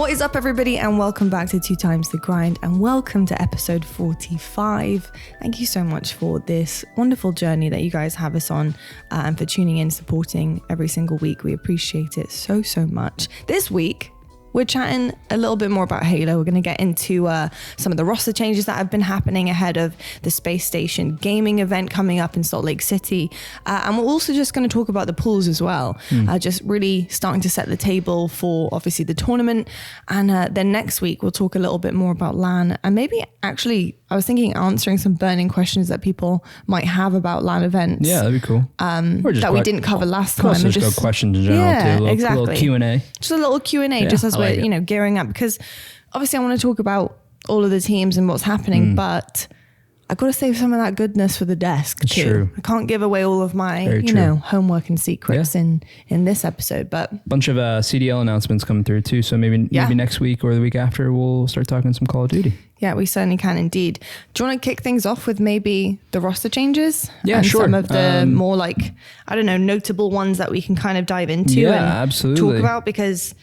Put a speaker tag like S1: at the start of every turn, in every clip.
S1: What is up, everybody, and welcome back to 2 Times the Grind, and welcome to episode 45. Thank you so much for this wonderful journey that you guys have us on, and for tuning in, supporting every single week. We appreciate it so much. This week, we're chatting a little bit more about Halo. We're going to get into some of the roster changes that have been happening ahead of the Space Station gaming event coming up in Salt Lake City. And we're also just going to talk about the pools as well. Just really starting to set the table for, obviously, the tournament. And then next week, we'll talk a little bit more about LAN. And maybe, actually, I was thinking answering some burning questions that people might have about LAN events.
S2: Yeah, that'd be cool.
S1: That we didn't cover last time.
S2: Also just go questions in general, too.
S1: Exactly.
S2: Little Q&A.
S1: Just a little Q&A, just as we're, gearing up. Because obviously I want to talk about all of the teams and what's happening, but I've got to save some of that goodness for the desk too.
S2: True.
S1: I can't give away all of my, homework and secrets in this episode. But
S2: bunch of CDL announcements coming through too. So maybe next week or the week after we'll start talking some Call of Duty.
S1: Yeah, we certainly can indeed. Do you want to kick things off with maybe the roster changes?
S2: Yeah,
S1: and
S2: sure.
S1: Some of the more notable ones that we can kind of dive into and
S2: absolutely.
S1: talk about, because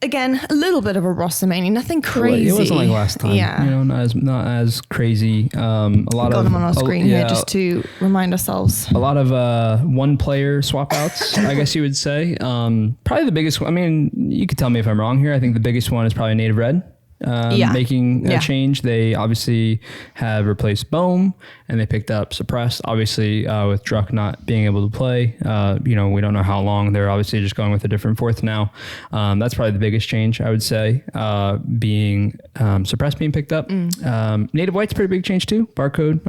S1: again, a little bit of a roster mania, nothing crazy.
S2: It wasn't like last time.
S1: Yeah.
S2: Not as crazy. A lot
S1: got them on our screen here just to remind ourselves.
S2: A lot of one player swap outs, I guess you would say. Probably the biggest one. I mean, you could tell me if I'm wrong here. I think the biggest one is probably Native Red. Making a change. They obviously have replaced Bohm and they picked up Suppressed. Obviously, with Druck not being able to play, we don't know how long. They're obviously just going with a different fourth now. That's probably the biggest change, I would say, being Suppressed being picked up. Native White's a pretty big change too. Barcode,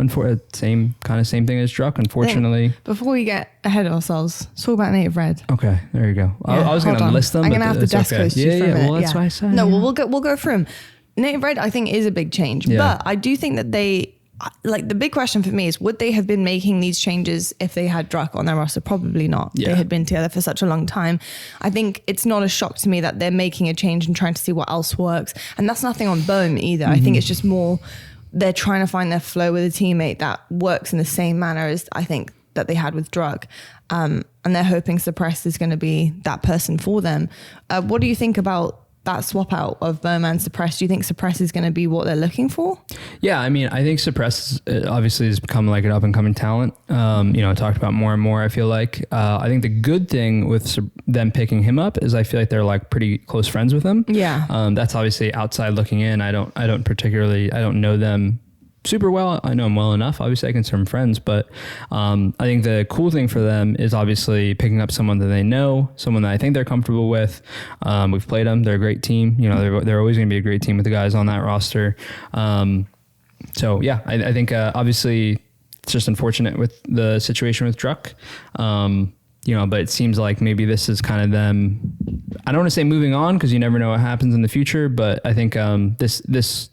S2: same thing as Druck, unfortunately.
S1: Before we get ahead of ourselves, let's talk about Native Red.
S2: Okay, there you go. I was going to list them.
S1: I'm going to have the desk host you for a minute.
S2: Well, that's why I said.
S1: No, we'll go through them. Native Red, I think, is a big change, but I do think that the big question for me is, would they have been making these changes if they had Druck on their roster? Probably not. They had been together for such a long time. I think it's not a shock to me that they're making a change and trying to see what else works. And that's nothing on Bohm either. I think it's just more they're trying to find their flow with a teammate that works in the same manner as I think that they had with Druck. And they're hoping Suppressed is going to be that person for them. What do you think about that swap out of Bohm and Suppressed? Do you think Suppressed is going to be what they're looking for? Yeah,
S2: I mean, I think Suppressed obviously has become like an up and coming talent. Talked about more and more, I feel like. I think the good thing with them picking him up is I feel like they're like pretty close friends with him.
S1: Yeah.
S2: That's obviously outside looking in. I don't know them super well. I know them well enough. Obviously, I consider them friends, but I think the cool thing for them is obviously picking up someone that they know, someone that I think they're comfortable with. We've played them. They're a great team. They're always going to be a great team with the guys on that roster. I think obviously it's just unfortunate with the situation with Druck. But it seems like maybe this is kind of them. I don't want to say moving on, because you never know what happens in the future, but I think this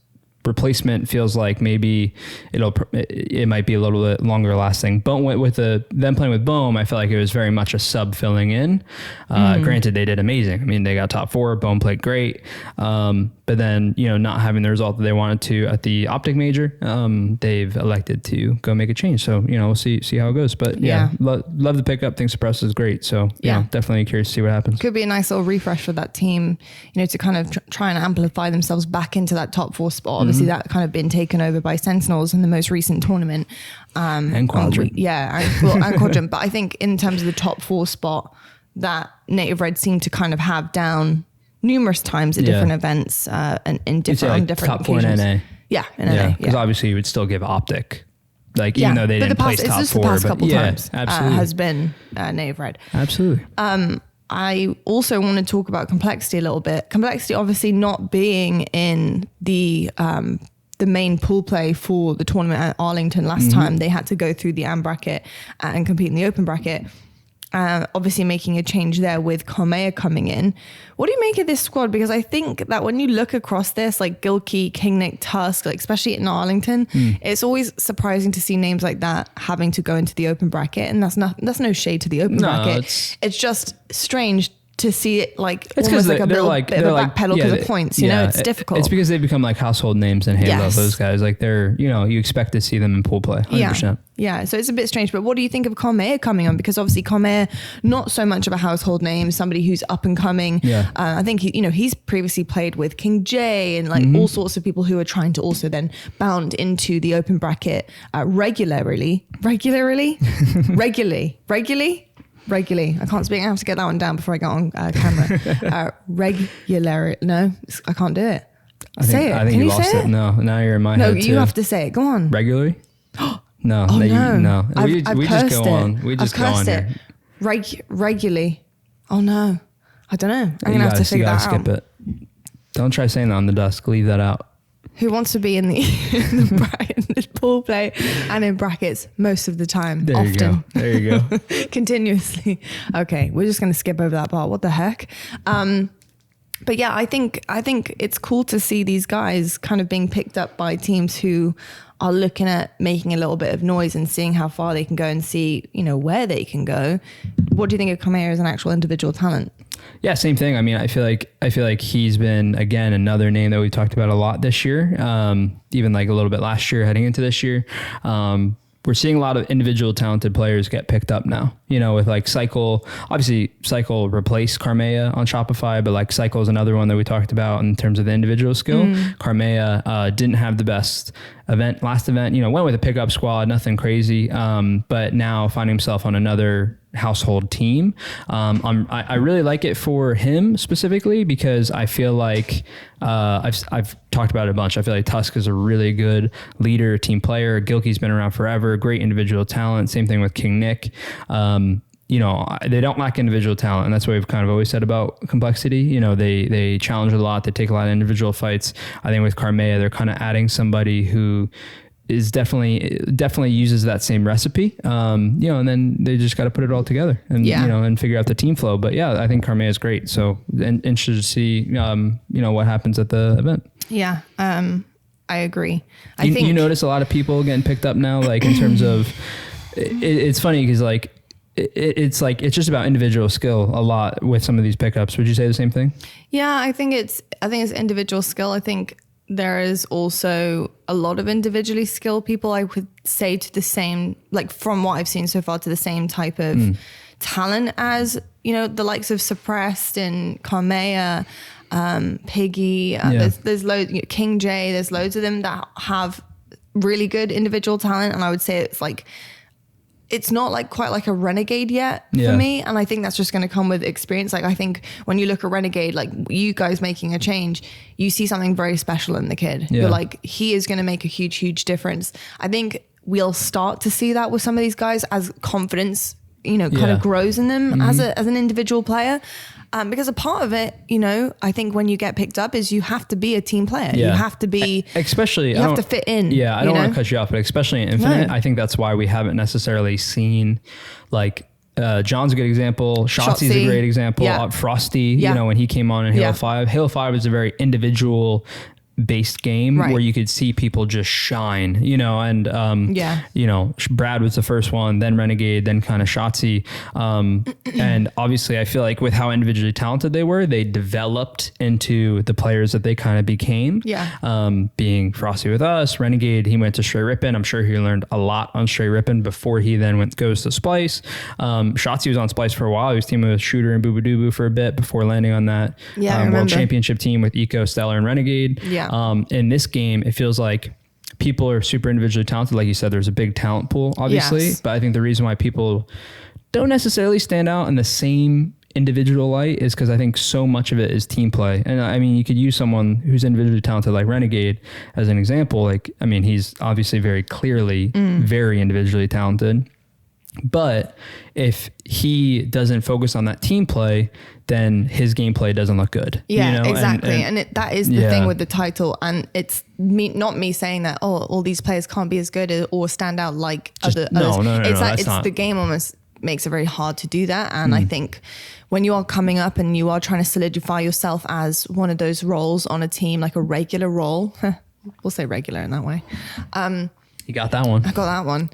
S2: replacement feels like maybe it might be a little bit longer lasting. But with them playing with Bohm, I feel like it was very much a sub filling in. Granted, they did amazing. I mean, they got top 4. Bohm played great. But then, not having the result that they wanted to at the OpTic major, they've elected to go make a change. So, we'll see how it goes. But love the pickup. Think Suppressed is great. So, definitely curious to see what happens.
S1: Could be a nice little refresh for that team, to kind of try and amplify themselves back into that top 4 spot. Obviously, that kind of been taken over by Sentinels in the most recent tournament.
S2: And Quadrant.
S1: And Quadrant. But I think in terms of the top 4 spot, that Native Red seemed to kind of have down numerous times at different events and on different
S2: top 4
S1: occasions.
S2: in NA.
S1: Yeah, in NA.
S2: Because obviously you would still give OpTic. Even though they didn't place top 4.
S1: The past couple times
S2: absolutely.
S1: Has been Native Red.
S2: Absolutely.
S1: I also want to talk about Complexity a little bit. Complexity obviously not being in the main pool play for the tournament at Arlington last time. They had to go through the AM bracket and compete in the open bracket. Obviously making a change there with Cormea coming in. What do you make of this squad? Because I think that when you look across this, like Gilkey, Kingnick, Tusk, like especially in Arlington, it's always surprising to see names like that having to go into the open bracket. And that's no shade to the open bracket. It's just strange to see it like
S2: it's
S1: almost like a
S2: bit of a
S1: backpedal because of points, you know, it's difficult.
S2: It's because they've become like household names in Halo.
S1: Yes.
S2: Those guys, like they're, you know, you expect to see them in pool play 100%.
S1: Yeah, so it's a bit strange, but what do you think of Cormea coming on? Because obviously Cormea, not so much of a household name, somebody who's up and coming.
S2: Yeah.
S1: I think he's previously played with King J and like all sorts of people who are trying to also then bound into the open bracket regularly. I can't speak. I have to get that one down before I get on camera. No, I can't do it. Say it.
S2: I think
S1: Can
S2: you
S1: you
S2: lost
S1: say
S2: it. No, now you're in my head.
S1: No, you have to say it. Go on.
S2: Regularly? No.
S1: Oh,
S2: no. We
S1: I've
S2: just go
S1: cursed
S2: on.
S1: it.
S2: We just go on here.
S1: Regularly. Oh no. I don't know. I'm gonna have to figure that out.
S2: Skip it. Don't try saying that on the desk. Leave that out.
S1: Who wants to be in the pool play and in brackets most of the time?
S2: There you go. There you go.
S1: Continuously. Okay, we're just going to skip over that part. What the heck? But yeah, I think it's cool to see these guys kind of being picked up by teams who are looking at making a little bit of noise and seeing how far they can go and see, you know, where they can go. What do you think of Cormea as an actual individual talent?
S2: Yeah, same thing. I mean, I feel like he's been, again, another name that we talked about a lot this year, even like a little bit last year heading into this year. We're seeing a lot of individual talented players get picked up now, you know, with like Cycle. Obviously Cycle replaced Cormea on Shopify, but like Cycle is another one that we talked about in terms of the individual skill. Cormea didn't have the best last event, you know, went with a pickup squad, nothing crazy. But now finding himself on another household team. I really like it for him specifically because I feel like I've talked about it a bunch. I feel like Tusk is a really good leader, team player. Gilkey's been around forever, great individual talent. Same thing with King Nick. You know, they don't lack individual talent, and that's what we've kind of always said about Complexity. You know, they challenge a lot. They take a lot of individual fights. I think with Cormea, they're kind of adding somebody who is definitely uses that same recipe, you know, and then they just got to put it all together and, you know, and figure out the team flow. But yeah, I think Cormea is great. So interested to see, you know, what happens at the event. Yeah.
S1: I agree.
S2: I think you notice a lot of people getting picked up now, like in terms of, it's funny because like, it's just about individual skill a lot with some of these pickups. Would you say the same thing?
S1: Yeah, I think it's individual skill. I think there is also a lot of individually skilled people, I would say, to the same, like from what I've seen so far, to the same type of talent as, you know, the likes of Suppressed and Cormea, Piggy, there's loads, you know, King J, there's loads of them that have really good individual talent. And I would say it's not like quite like a Renegade yet for me. And I think that's just going to come with experience. Like I think when you look at Renegade, like you guys making a change, you see something very special in the kid. You're like, he is going to make a huge, huge difference. I think we'll start to see that with some of these guys as confidence, you know, kind of grows in them as an individual player. Because a part of it, you know, I think when you get picked up is you have to be a team player. You have to be,
S2: especially,
S1: you have to fit in.
S2: Yeah, I don't want to cut you off, but especially in Infinite, I think that's why we haven't necessarily seen like, John's a good example. Shotzi's a great example. Frosty, you know, when he came on in Halo 5, Halo 5 was a very individual based game where you could see people just shine, you know, and you know, Brad was the first one, then Renegade, then kind of Shotzi, and obviously I feel like with how individually talented they were, they developed into the players that they kind of became. Being Frosty with us, Renegade, he went to Stray Rippin'. I'm sure he learned a lot on Stray Rippin' before he then goes to Splice. Shotzi was on Splice for a while. He was teaming with Shooter and Boobadooboo for a bit before landing on that World Championship team with Eco, Stellar, and Renegade. In this game, it feels like people are super individually talented. Like you said, there's a big talent pool, obviously, but I think the reason why people don't necessarily stand out in the same individual light is because I think so much of it is team play. And I mean, you could use someone who's individually talented like Renegade as an example. Like, I mean, he's obviously very clearly very individually talented. But if he doesn't focus on that team play, then his gameplay doesn't look good.
S1: Yeah,
S2: you know?
S1: exactly. And that is the thing with the title. And it's not me saying that, all these players can't be as good or stand out like others.
S2: No,
S1: it's the game almost makes it very hard to do that. And I think when you are coming up and you are trying to solidify yourself as one of those roles on a team, like a regular role, we'll say regular in that way.
S2: You got that one.
S1: I got that one.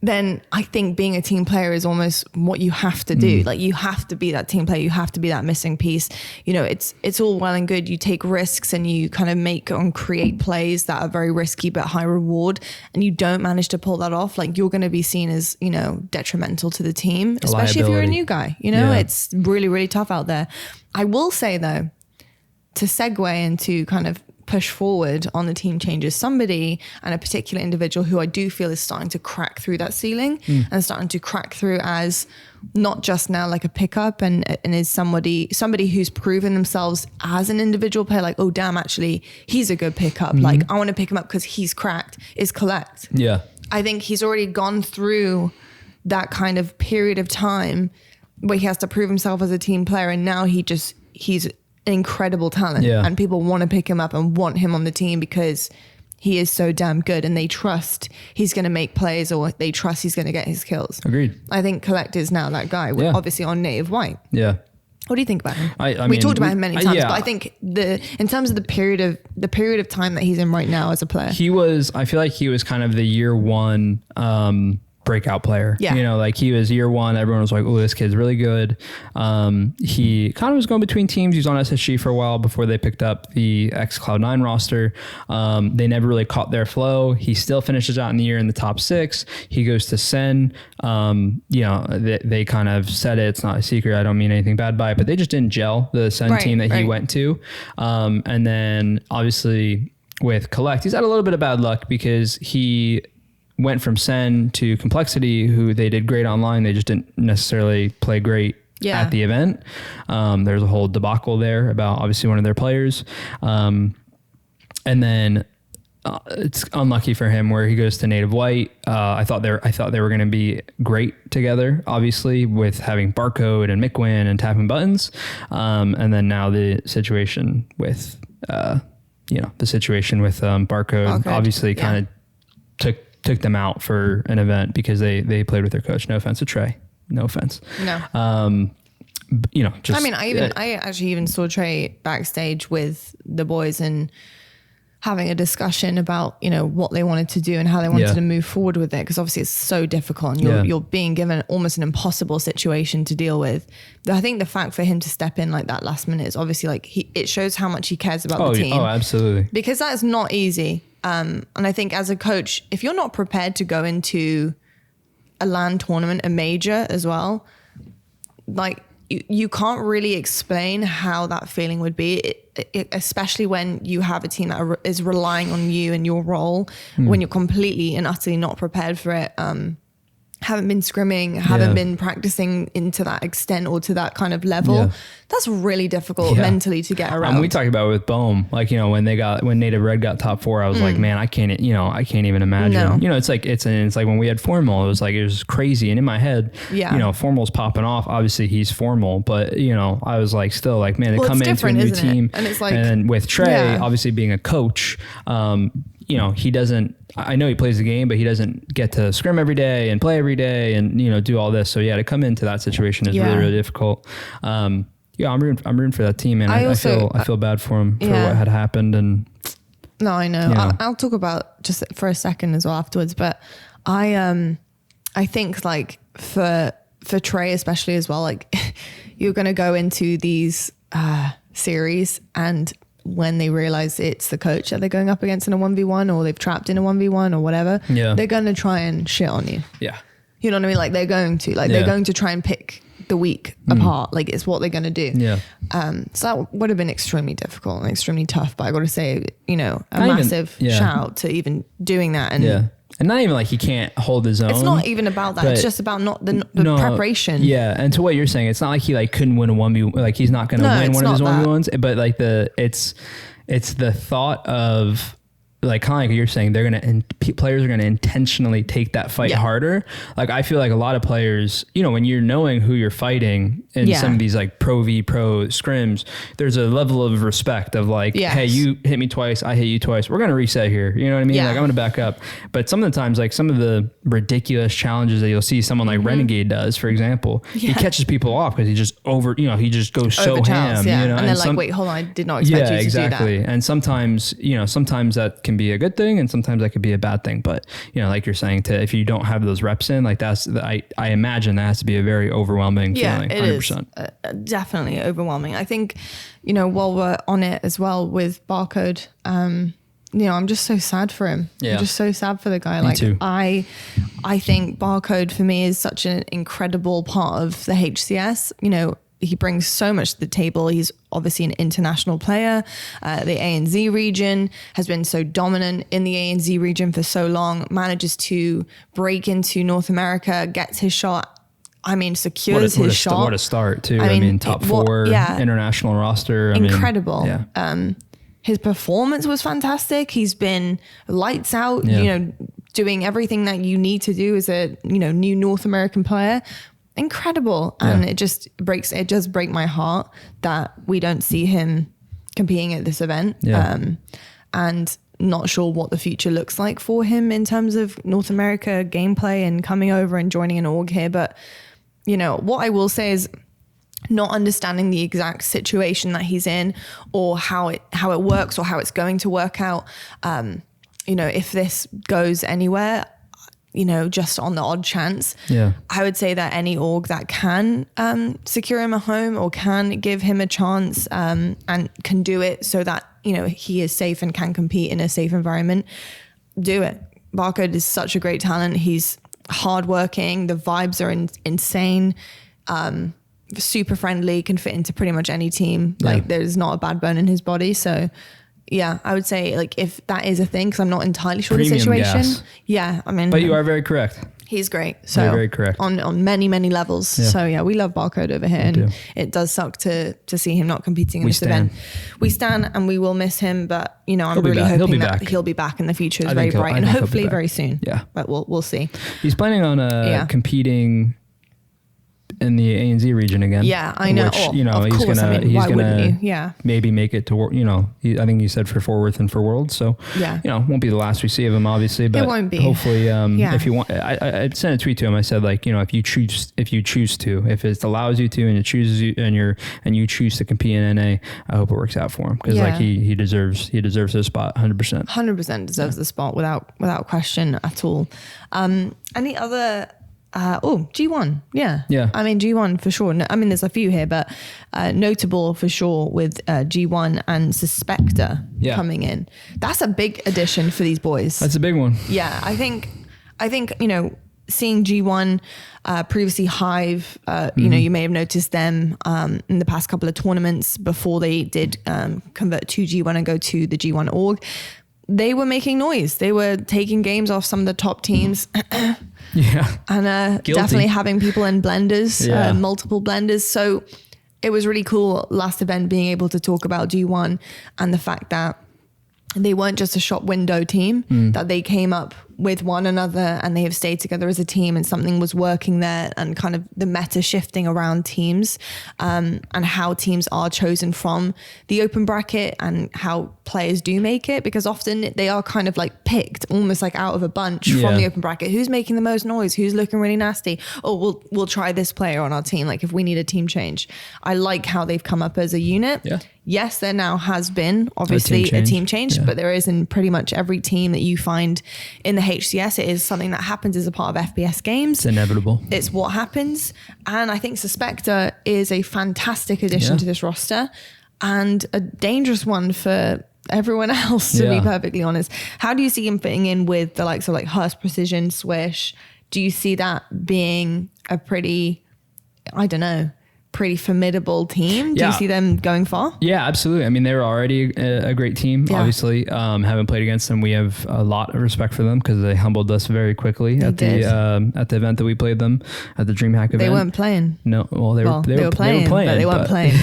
S1: then I think being a team player is almost what you have to do. Like you have to be that team player. You have to be that missing piece. You know, it's all well and good. You take risks and you kind of make and create plays that are very risky but high reward, and you don't manage to pull that off. Like you're going to be seen as, you know, detrimental to the team, especially if you're a new guy. You know, it's really, really tough out there. I will say though, to segue and to kind of push forward on the team changes, somebody and a particular individual who I do feel is starting to crack through that ceiling and starting to crack through as not just now like a pickup and is somebody who's proven themselves as an individual player, like, oh damn, actually he's a good pickup. Like I want to pick him up because he's cracked, is Kuhlect. Yeah. I think he's already gone through that kind of period of time where he has to prove himself as a team player, and now he's incredible talent and people want to pick him up and want him on the team because he is so damn good and they trust he's going to make plays or they trust he's going to get his kills.
S2: Agreed.
S1: I think Kuhlect is now that guy. We're obviously on native white. Yeah. What do you think about him?
S2: I
S1: mean, talked about him many times, but I think in terms of the period of time that he's in right now as a player, I feel like he was kind of the year one breakout player. Yeah. You know, like he was year one, everyone was like, oh, this kid's really good. He kind of was going between teams. He was on SSG for a while before they picked up the Cloud9 roster. They never really caught their flow. He still finishes out in the year in the top 6. He goes to Sen. You know, they kind of said it's not a secret. I don't mean anything bad by it, but they just didn't gel, the Sen team that he went to. And then obviously with Kuhlect, he's had a little bit of bad luck because he went from Sen to Complexity, who they did great online. They just didn't necessarily play great at the event. There's a whole debacle there about obviously one of their players. And then it's unlucky for him where he goes to native white. I thought they were going to be great together, obviously, with having Barcode and Mikwin and tapping buttons. And then now the situation with, Barcode obviously kind of took them out for an event because they played with their coach. No offense to Trey. No offense. No. You know, just. I mean, I actually even saw Trey backstage with the boys and having a discussion about, you know, what they wanted to do and how they wanted to move forward with it. Because obviously it's so difficult and you're being given almost an impossible situation to deal with. I think the fact for him to step in like that last minute is obviously like it shows how much he cares about the team. Oh, absolutely. Because that's not easy. And I think as a coach, if you're not prepared to go into a LAN tournament, a major as well, like you can't really explain how that feeling would be, especially when you have a team that is relying on you and your role when you're completely and utterly not prepared for it. Haven't been scrimming, haven't been practicing into that extent or to that kind of level. Yeah. That's really difficult mentally to get around. We talked about it with Bohm, like, you know, when Native Red got top 4, I was like, man, I can't even imagine. No. You know, it's like when we had Formal, it was crazy. And in my head, you know, Formal's popping off. Obviously he's Formal, but you know, I was like, still like, man, they come into a new team. And it's like, and with Trey, obviously being a coach, you know, I know he plays the game, but he doesn't get to scrim every day and play every day and, you know, do all this. So to come into that situation is really, really difficult. I'm rooting for that team, and I feel bad for him for what had happened. And no, I know. You know. I'll talk about just for a second as well afterwards, but I think like for Trey especially as well, like you're going to go into these series, and when they realize it's the coach that they're going up against in a 1v1 or they've trapped in a 1v1 or whatever, they're going to try and shit on you. Yeah. You know what I mean? Like they're going to try and pick the weak apart. Like it's what they're going to do. Yeah. So that would have been extremely difficult and extremely tough, but I got to say, you know, a massive shout out to even doing that. And and not even like he can't hold his own. It's not even about that. It's just about not the preparation. Yeah. And to what you're saying, it's not like he like couldn't win a 1v1. Like he's not going to win one of his 1v1s, but like it's the thought of like kind of like you're saying, players are going to intentionally take that fight harder. Like I feel like a lot of players, you know, when you're knowing who you're fighting in some of these like pro scrims, there's a level of respect of like, hey, you hit me twice, I hit you twice, we're going to reset here. You know what I mean? Like I'm going to back up. But some of the times, like some of the ridiculous challenges that you'll see someone like Renegade does, for example, he catches people off because he just he just goes so ham. You know? And they're like, wait, hold on, I did not expect you to do that. And sometimes, you know, sometimes that
S2: can be a good thing, and sometimes that could be a bad thing. But, you know, like you're saying, if you don't have those reps in, like I imagine that has to be a very overwhelming feeling.
S1: It 100%. Is definitely overwhelming. I think, you know, while we're on it as well with Barcode, you know, I'm just so sad for him. Yeah. I'm just so sad for the guy.
S2: Me too.
S1: I think Barcode for me is such an incredible part of the HCS. You know, he brings so much to the table. He's obviously an international player. The ANZ region has been so dominant in the ANZ region for so long, manages to break into North America, gets his shot. I mean, secures his shot.
S2: What a start too. I mean top 4 international roster.
S1: Incredible. His performance was fantastic. He's been lights out, you know, doing everything that you need to do as a, you know, new North American player. Incredible. And it does break my heart that we don't see him competing at this event. And not sure what the future looks like for him in terms of North America gameplay and coming over and joining an org here. But, you know, what I will say is, not understanding the exact situation that he's in, or how it works, or how it's going to work out. You know, if this goes anywhere, you know, just on the odd chance, I would say that any org that can secure him a home or can give him a chance and can do it so that, you know, he is safe and can compete in a safe environment, do it. Barcode is such a great talent. He's hardworking. The vibes are insane. Super friendly, can fit into pretty much any team. Like there's not a bad bone in his body. So yeah, I would say, like, if that is a thing, because I'm not entirely sure
S2: Premium
S1: the situation.
S2: Gas.
S1: Yeah, I mean,
S2: but you are very correct.
S1: He's great. So
S2: very correct
S1: on many levels. Yeah. So yeah, we love Barcode over here, and it does suck to see him not competing in this event. We stand, and we will miss him, but you know, I'm really hoping that he'll be back in the future. Is very bright, and hopefully very soon.
S2: Yeah,
S1: but we'll see.
S2: He's planning on competing in the ANZ region again.
S1: Yeah, I know.
S2: Which, you know, he's gonna maybe make it to, you know, I think you said for Fort Worth and for Worlds. So you know, won't be the last we see of him, obviously, but
S1: it won't be.
S2: Hopefully, if you want, I sent a tweet to him. I said, like, you know, if you choose to, if it allows you to, and it chooses you, and you choose to compete in NA, I hope it works out for him, because like he deserves his spot 100%.
S1: 100% deserves the spot without question at all. Any other? G1. Yeah. I mean, G1 for sure. I mean, there's a few here, but notable for sure with G1 and Suspector coming in. That's a big addition for these boys.
S2: That's a big one.
S1: Yeah, I think, you know, seeing G1, previously Hive, you know, you may have noticed them in the past couple of tournaments before they did convert to G1 and go to the G1 org. They were making noise. They were taking games off some of the top teams. And definitely having people in blenders, multiple blenders. So it was really cool last event being able to talk about G1 and the fact that they weren't just a shop window team, that they came up with one another and they have stayed together as a team, and something was working there, and kind of the meta shifting around teams and how teams are chosen from the open bracket and how players do make it, because often they are kind of like picked almost like out of a bunch from the open bracket. Who's making the most noise? Who's looking really nasty? Oh, we'll try this player on our team. Like if we need a team change. I like how they've come up as a unit. Yes, there now has been obviously a team change, but there is in pretty much every team that you find in the HCS. It is something that happens as a part of FPS games.
S2: It's inevitable.
S1: It's what happens. And I think Suspector is a fantastic addition to this roster, and a dangerous one for everyone else, to be perfectly honest. How do you see him fitting in with the likes of like Hearst Precision, Swish? Do you see that being a pretty, I don't know, pretty formidable team? Do you see them going far?
S2: Yeah, absolutely. I mean, they're already a great team. Obviously, haven't played against them. We have a lot of respect for them because they humbled us very quickly at the event that we played them at the DreamHack event.
S1: They weren't playing.
S2: No, well, they were playing,
S1: but they weren't playing.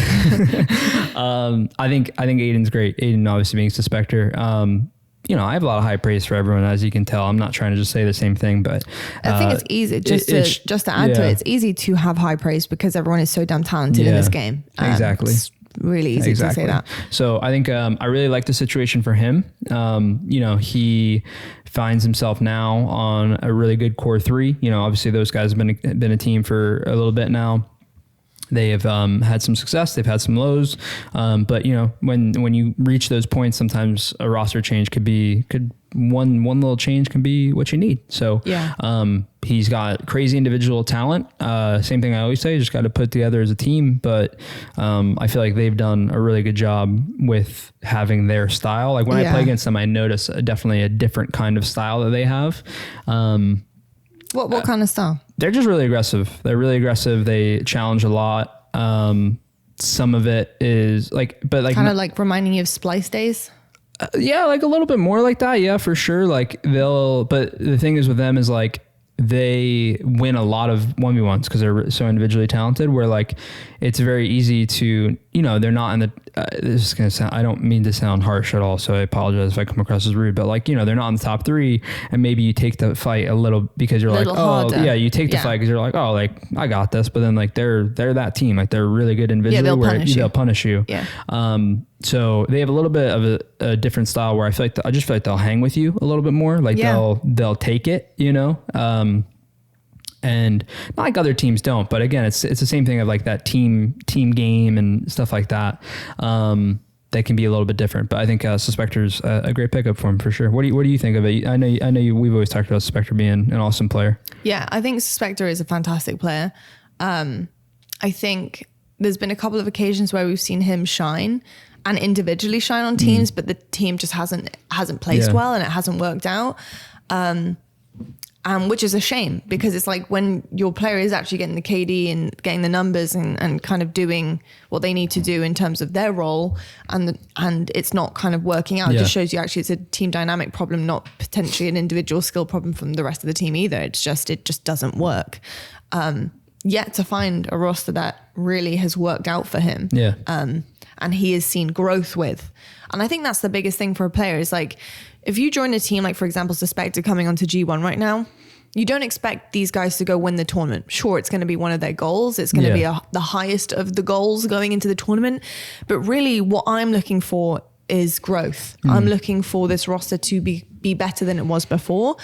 S2: I think Aiden's great. Aiden obviously being Suspector. You know, I have a lot of high praise for everyone, as you can tell. I'm not trying to just say the same thing, but
S1: I think it's easy just to add to it. It's easy to have high praise because everyone is so damn talented in this game.
S2: Exactly.
S1: It's really easy to say that.
S2: So I think I really like the situation for him. You know, he finds himself now on a really good core 3. You know, obviously those guys have been a team for a little bit now. They have had some success. They've had some lows, but you know, when you reach those points, sometimes a roster change could one little change can be what you need. So he's got crazy individual talent. Same thing I always say, just got to put together as a team. But I feel like they've done a really good job with having their style. Like when I play against them, I notice definitely a different kind of style that they have.
S1: What kind of style?
S2: They're just really aggressive. They're really aggressive. They challenge a lot. Some of it is kind of like
S1: reminding you of Splice days.
S2: Yeah, like a little bit more like that. Yeah, for sure. Like but the thing is with them is like they win a lot of 1v1s because they're so individually talented, where like it's very easy to, you know, they're not in the, this is going to sound, I don't mean to sound harsh at all, so I apologize if I come across as rude, but like, you know, they're not in the top 3 and maybe you take the fight a little because you're like, harder. Yeah, you take the fight because you're like, oh, like I got this, but then like they're that team, like they're really good individually. They'll punish you. Yeah. So they have a little bit of a different style where I just feel like they'll hang with you a little bit more. Like they'll take it, you know? And not like other teams don't, but again, it's the same thing of like that team game and stuff like that. That can be a little bit different, but I think Suspector's a great pickup for him for sure. What do you think of it? I know we've always talked about Suspector being an awesome player.
S1: Yeah, I think Suspector is a fantastic player. I think there's been a couple of occasions where we've seen him shine and individually shine on teams, but the team just hasn't placed well and it hasn't worked out. Which is a shame because it's like when your player is actually getting the KD and getting the numbers and kind of doing what they need to do in terms of their role and it's not kind of working out. It just shows you actually it's a team dynamic problem, not potentially an individual skill problem from the rest of the team either. It just doesn't work. Yet to find a roster that really has worked out for him. Yeah. And he has seen growth with. And I think that's the biggest thing for a player is like, if you join a team, like for example, Suspector coming onto G1 right now, you don't expect these guys to go win the tournament. Sure, it's going to be one of their goals. It's going to be the highest of the goals going into the tournament. But really what I'm looking for is growth. I'm looking for this roster to be better than it was before.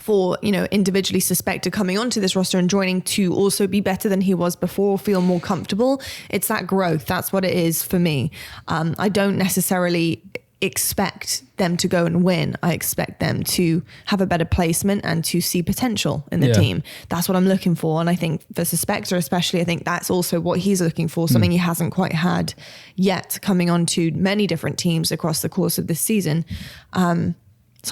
S1: For, you know, individually Suspector coming onto this roster and joining to also be better than he was before, feel more comfortable. It's that growth. That's what it is for me. I don't necessarily expect them to go and win. I expect them to have a better placement and to see potential in the team. That's what I'm looking for. And I think for Suspector especially, I think that's also what he's looking for, something he hasn't quite had yet coming onto many different teams across the course of this season. So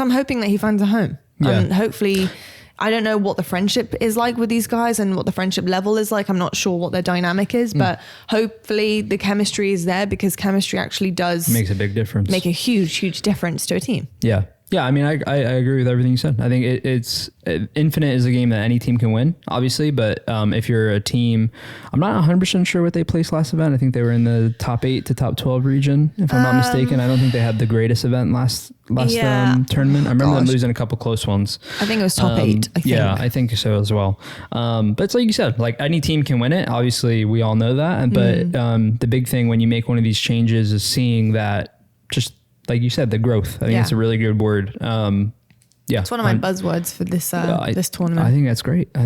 S1: I'm hoping that he finds a home. And hopefully, I don't know what the friendship is like with these guys and what the friendship level is like. I'm not sure what their dynamic is, but hopefully the chemistry is there because chemistry actually makes
S2: a big difference.
S1: Make a huge difference to a team.
S2: Yeah. Yeah, I mean, I agree with everything you said. I think it's Infinite is a game that any team can win, obviously. But if you're a team, I'm not 100% sure what they placed last event. I think they were in the top 8 to top 12 region, if I'm not mistaken. I don't think they had the greatest event last tournament. I remember them losing a couple close ones. I
S1: think it was top 8. I think.
S2: Yeah, I think so as well. But it's like you said, like any team can win it. Obviously, we all know that. But the big thing when you make one of these changes is seeing that just. Like you said, the growth. I think it's a really good word.
S1: It's one of my buzzwords for this this tournament.
S2: I think that's great. I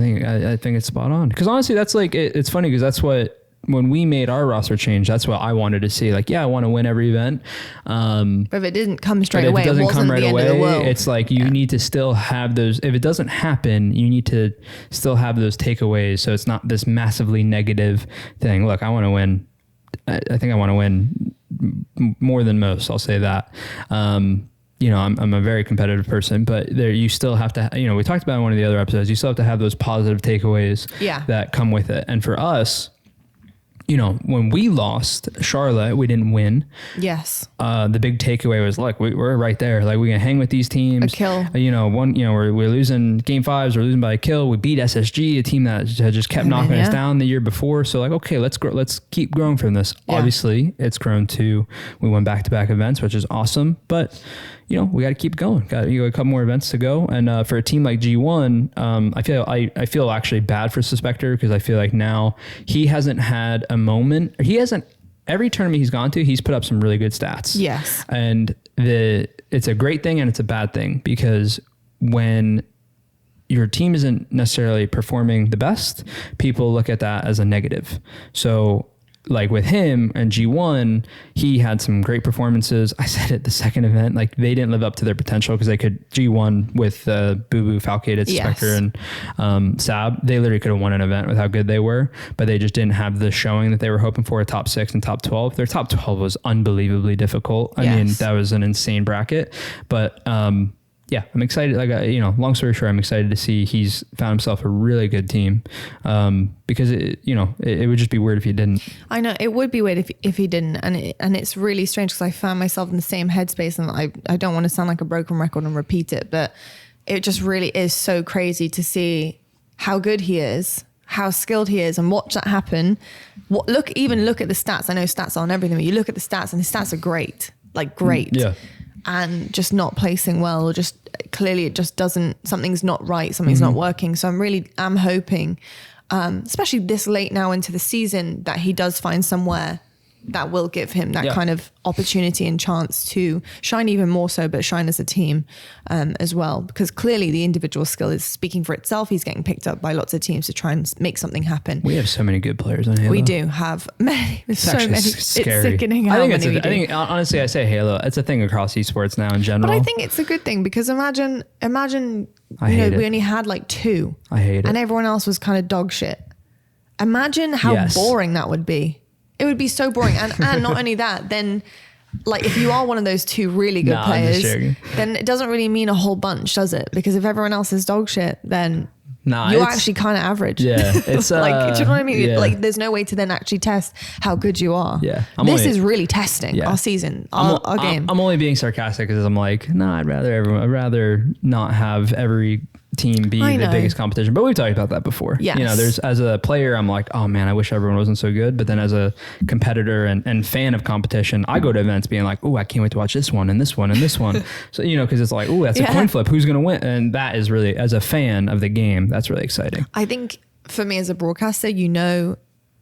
S2: think it's spot on. Because honestly, that's like it's funny because that's what when we made our roster change, that's what I wanted to see. Like, I want to win every event.
S1: But if it didn't come straight away, it wasn't the end of the world.
S2: It's like you need to still have those. If it doesn't happen, you need to still have those takeaways. So it's not this massively negative thing. Look, I want to win. I think I want to win more than most. I'll say that. I'm a very competitive person, but you still have to, we talked about in one of the other episodes, you still have to have those positive takeaways that come with it. And for us, when we lost Charlotte, we didn't win.
S1: Yes.
S2: The big takeaway was, look, we're right there. Like, we can hang with these teams.
S1: A kill.
S2: We're losing game 5s. We're losing by a kill. We beat SSG, a team that had just kept knocking us down the year before. So like, okay, let's keep growing from this. Yeah. Obviously, it's grown to, we won back-to-back events, which is awesome. But, we got to keep going. Got a couple more events to go. And for a team like G1, I feel actually bad for Suspector because I feel like now he hasn't had a moment. Every tournament he's gone to, he's put up some really good stats.
S1: Yes.
S2: And it's a great thing and it's a bad thing because when your team isn't necessarily performing the best, people look at that as a negative. So like with him and G1, he had some great performances. I said it the second event, like they didn't live up to their potential because they could G1 with Boo Boo, Falcated, Suspector, and Sab. They literally could have won an event with how good they were, but they just didn't have the showing that they were hoping for, a top 6 and top 12. Their top 12 was unbelievably difficult. I mean, that was an insane bracket, but yeah, I'm excited. Like, long story short, I'm excited to see he's found himself a really good team, because it would just be weird if he didn't.
S1: I know it would be weird if he didn't, and it's really strange because I found myself in the same headspace, and I don't want to sound like a broken record and repeat it, but it just really is so crazy to see how good he is, how skilled he is, and watch that happen. Look at the stats. I know stats aren't everything, but you look at the stats, and his stats are great, like great.
S2: Yeah.
S1: And just not placing well, or just clearly it just doesn't, something's not right, something's not working. So I'm hoping, especially this late now into the season, that he does find somewhere that will give him that kind of opportunity and chance to shine even more so, but shine as a team as well. Because clearly the individual skill is speaking for itself. He's getting picked up by lots of teams to try and make something happen.
S2: We have so many good players on Halo.
S1: We do have many. There's so many.
S2: Scary.
S1: It's sickening how many we do.
S2: I think honestly, I say Halo. It's a thing across esports now in general.
S1: But I think it's a good thing, because imagine we only had like 2.
S2: I hate it.
S1: And everyone else was kind of dog shit. Imagine how boring that would be. It would be so boring. And not only that, then like if you are one of those 2 really good players, then it doesn't really mean a whole bunch, does it? Because if everyone else is dog shit, then you're actually kind of average.
S2: Yeah. It's
S1: like, do you know what I mean?
S2: Yeah.
S1: Like there's no way to then actually test how good you are.
S2: Yeah.
S1: This is really testing our season, our game.
S2: I'm only being sarcastic because I'm like, I'd rather not have every team be the biggest competition. But we've talked about that before.
S1: Yes.
S2: There's, as a player, I'm like, oh man, I wish everyone wasn't so good. But then as a competitor and fan of competition, I go to events being like, oh, I can't wait to watch this one and this one and this one. So, because it's like, oh, that's a coin flip. Who's going to win? And that is really, as a fan of the game, that's really exciting.
S1: I think for me as a broadcaster,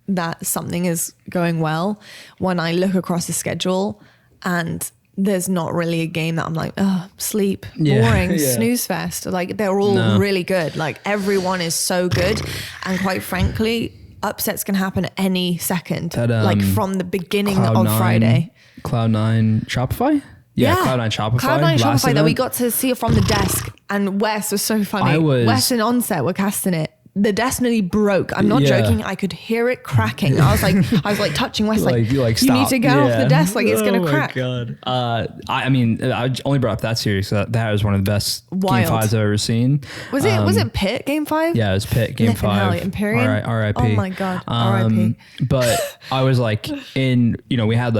S1: that something is going well when I look across the schedule and there's not really a game that I'm like, oh, sleep, boring, snooze fest. Like they're all really good. Like everyone is so good. And quite frankly, upsets can happen at any second, like from the beginning of Friday.
S2: Cloud9 Shopify? Yeah, Cloud9 Shopify.
S1: Cloud9 Shopify that we got to see it from the desk. And Wes was so funny. Wes and Onset were casting it. The desk nearly broke. I'm not joking. I could hear it cracking. I was like touching Wes, like you need to get off the desk, like it's gonna crack.
S2: Oh my God. I only brought up that series. That was one of the best Game 5s I've ever seen.
S1: Was it Pit Game 5?
S2: Yeah, it was Pit Game 5.
S1: Imperium.
S2: R.I.P.
S1: Oh my God. R.I.P.
S2: But I was like we had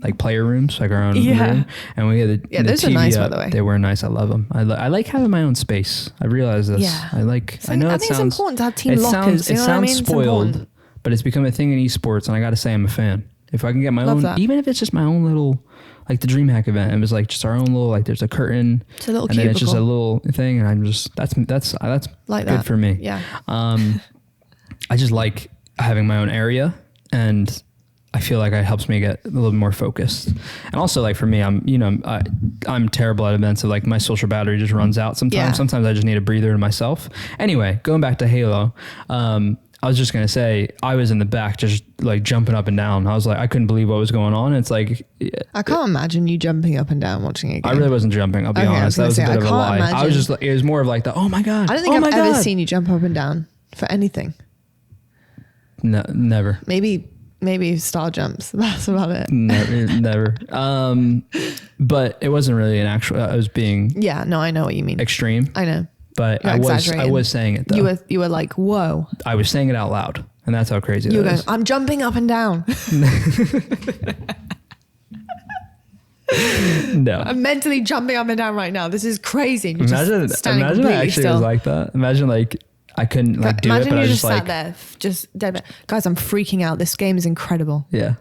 S2: like player rooms, like our own room, and we had the
S1: those
S2: TV
S1: are nice,
S2: up.
S1: by the way.
S2: They were nice. I love them. I like having my own space. I realized this.
S1: Yeah.
S2: I think
S1: it's important to have team lockers.
S2: It sounds spoiled, but it's become a thing in esports, and I got to say I'm a fan. If I can get my own, even if it's just my own little, like the DreamHack event, it was like just our own little, like there's a curtain,
S1: it's a little
S2: and
S1: cubicle.
S2: then it's just a little thing, and I'm just that's like good for me.
S1: Yeah.
S2: I just like having my own area, and I feel like it helps me get a little more focused. And also like for me, I'm terrible at events, so like my social battery just runs out sometimes.
S1: Yeah.
S2: Sometimes I just need a breather to myself. Anyway, going back to Halo, I was just going to say, I was in the back just like jumping up and down. I was like, I couldn't believe what was going on. It's like,
S1: I can't imagine you jumping up and down watching a game.
S2: I really wasn't jumping, I'll be honest. That was a bit of a lie. Imagine. I was just like, it was more of like oh my God.
S1: I don't think I've ever seen you jump up and down for anything.
S2: No, never.
S1: Maybe star jumps. That's about it.
S2: Never. But it wasn't really an actual. I was being.
S1: Yeah. No, I know what you mean.
S2: Extreme.
S1: I know.
S2: But I was saying it though.
S1: You were like, whoa.
S2: I was saying it out loud, and that's how crazy
S1: you
S2: that
S1: were
S2: is.
S1: going, I'm jumping up and down.
S2: No.
S1: I'm mentally jumping up and down right now. This is crazy. You're
S2: imagine I actually
S1: still.
S2: Was like that. Imagine like I couldn't like do it, but I just like.
S1: Imagine you just sat there, just dead. Guys, I'm freaking out. This game is incredible.
S2: Yeah.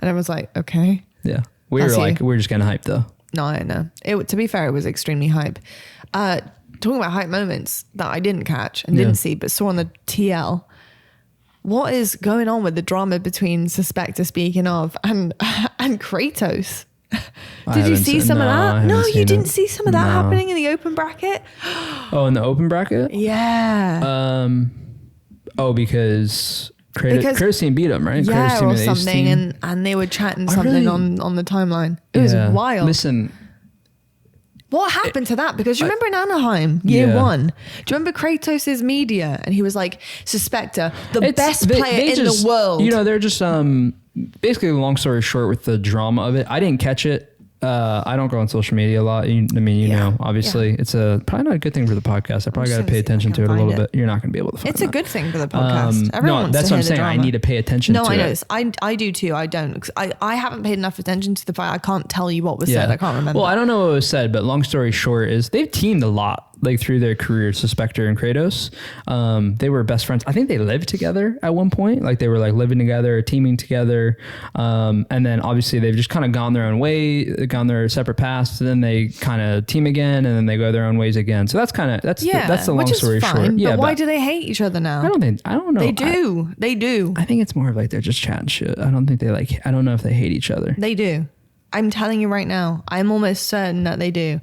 S1: And I was like, okay.
S2: Yeah. We were just getting hyped though.
S1: No, I know. To be fair, it was extremely hype. Talking about hype moments that I didn't catch and didn't see, but saw on the TL. What is going on with the drama between Suspector, speaking of, and Cratos? Did you see some of that? No, you didn't see some of that
S2: No.
S1: happening in the open bracket?
S2: Oh, in the open bracket?
S1: Yeah.
S2: Because Cratos team beat him, right?
S1: Yeah,
S2: Cratos team
S1: or
S2: and the Ace
S1: something,
S2: team.
S1: and they were chatting something on the timeline. It was wild.
S2: Listen,
S1: what happened to that? Because you remember in Anaheim, year one, do you remember Kratos' media? And he was like, Suspector, the best player in the world.
S2: You know, they're just, basically, long story short, with the drama of it, I didn't catch it. I don't go on social media a lot. You know, obviously it's probably not a good thing for the podcast. I probably got to pay attention to it a little bit. You're not going to be able to find it.
S1: It's a good thing for the podcast. Everyone wants
S2: that's
S1: to
S2: what I'm
S1: hear
S2: saying.
S1: the
S2: I
S1: drama.
S2: need to pay attention to it.
S1: No, I know. I do too. I don't. I haven't paid enough attention to the fight. I can't tell you what was said. I can't remember.
S2: Well, I don't know what was said, but long story short is they've teamed a lot. Like through their career, Suspector and Cratos, they were best friends. I think they lived together at one point. Like they were like living together, teaming together. And then obviously they've just kind of gone their own way, gone their separate paths. And then they kind of team again, and then they go their own ways again. So that's kind of that's the long story short.
S1: Yeah, but why do they hate each other now?
S2: I don't know.
S1: They do. They do.
S2: I think it's more of like they're just chatting shit. I don't think I don't know if they hate each other.
S1: They do. I'm telling you right now. I'm almost certain that they do.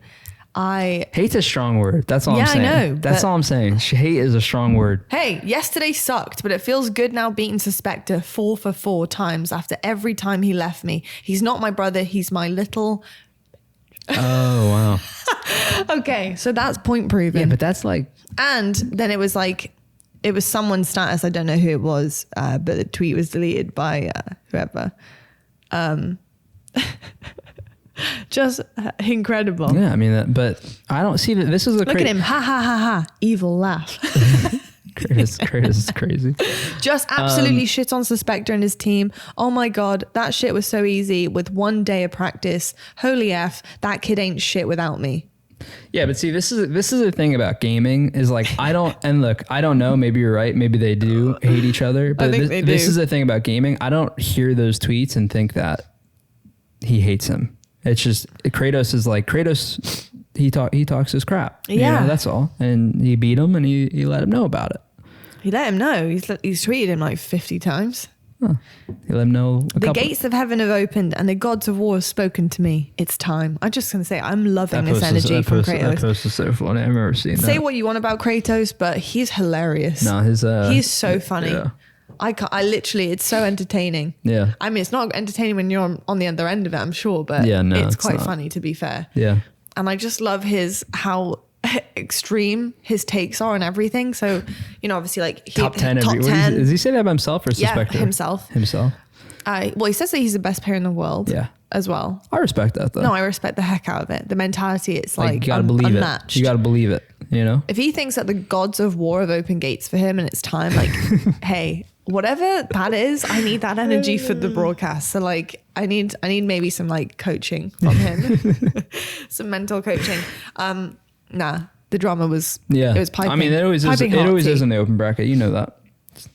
S2: Hate's a strong word. That's all I'm saying.
S1: I know.
S2: That's all I'm saying. Hate is a strong word.
S1: Hey, yesterday sucked, but it feels good now beating Suspector 4 for 4 times after every time he left me. He's not my brother. He's my little...
S2: Oh, wow.
S1: Okay, so that's point proven.
S2: Yeah, but that's like...
S1: And then it was someone's status. I don't know who it was, but the tweet was deleted by whoever. Just incredible.
S2: Yeah, I mean, but I don't see that. This is
S1: Look at him. Ha ha ha ha. Evil laugh.
S2: Cratos is crazy.
S1: Just absolutely shit on Suspector and his team. Oh my God. That shit was so easy with 1 day of practice. Holy F. That kid ain't shit without me.
S2: Yeah, but see, this is the thing about gaming is like, I don't know. Maybe you're right. Maybe they do hate each other. But this is the thing about gaming. I don't hear those tweets and think that he hates him. It's just Cratos is like Cratos. He talks his crap.
S1: Yeah,
S2: you know, that's all. And he beat him, and he let him know about it.
S1: He let him know. He's tweeted him like 50 times.
S2: Huh. He let him know.
S1: The gates of heaven have opened, and the gods of war have spoken to me. It's time. I'm just gonna say I'm loving this energy from Cratos.
S2: That post is so funny. I've never seen that.
S1: Say what you want about Cratos, but he's hilarious.
S2: No, he's
S1: so funny.
S2: Yeah.
S1: I literally, it's so entertaining.
S2: Yeah.
S1: I mean, it's not entertaining when you're on the other end of it, I'm sure, but it's quite funny, to be fair.
S2: Yeah.
S1: And I just love how extreme his takes are and everything. So, you know, obviously like
S2: top 10. Does he say that about himself or Suspector?
S1: Yeah, himself. Well, he says that he's the best player in the world.
S2: Yeah.
S1: As well.
S2: I respect that though.
S1: No, I respect the heck out of it. The mentality, it's like
S2: you gotta believe
S1: unmatched.
S2: You gotta believe it, you know?
S1: If he thinks that the gods of war have opened gates for him and it's time, like, hey, whatever that is, I need that energy for the broadcast. So like, I need maybe some like coaching from him, some mental coaching. The drama was, it was piping.
S2: I mean, it always is in the open bracket. You know that.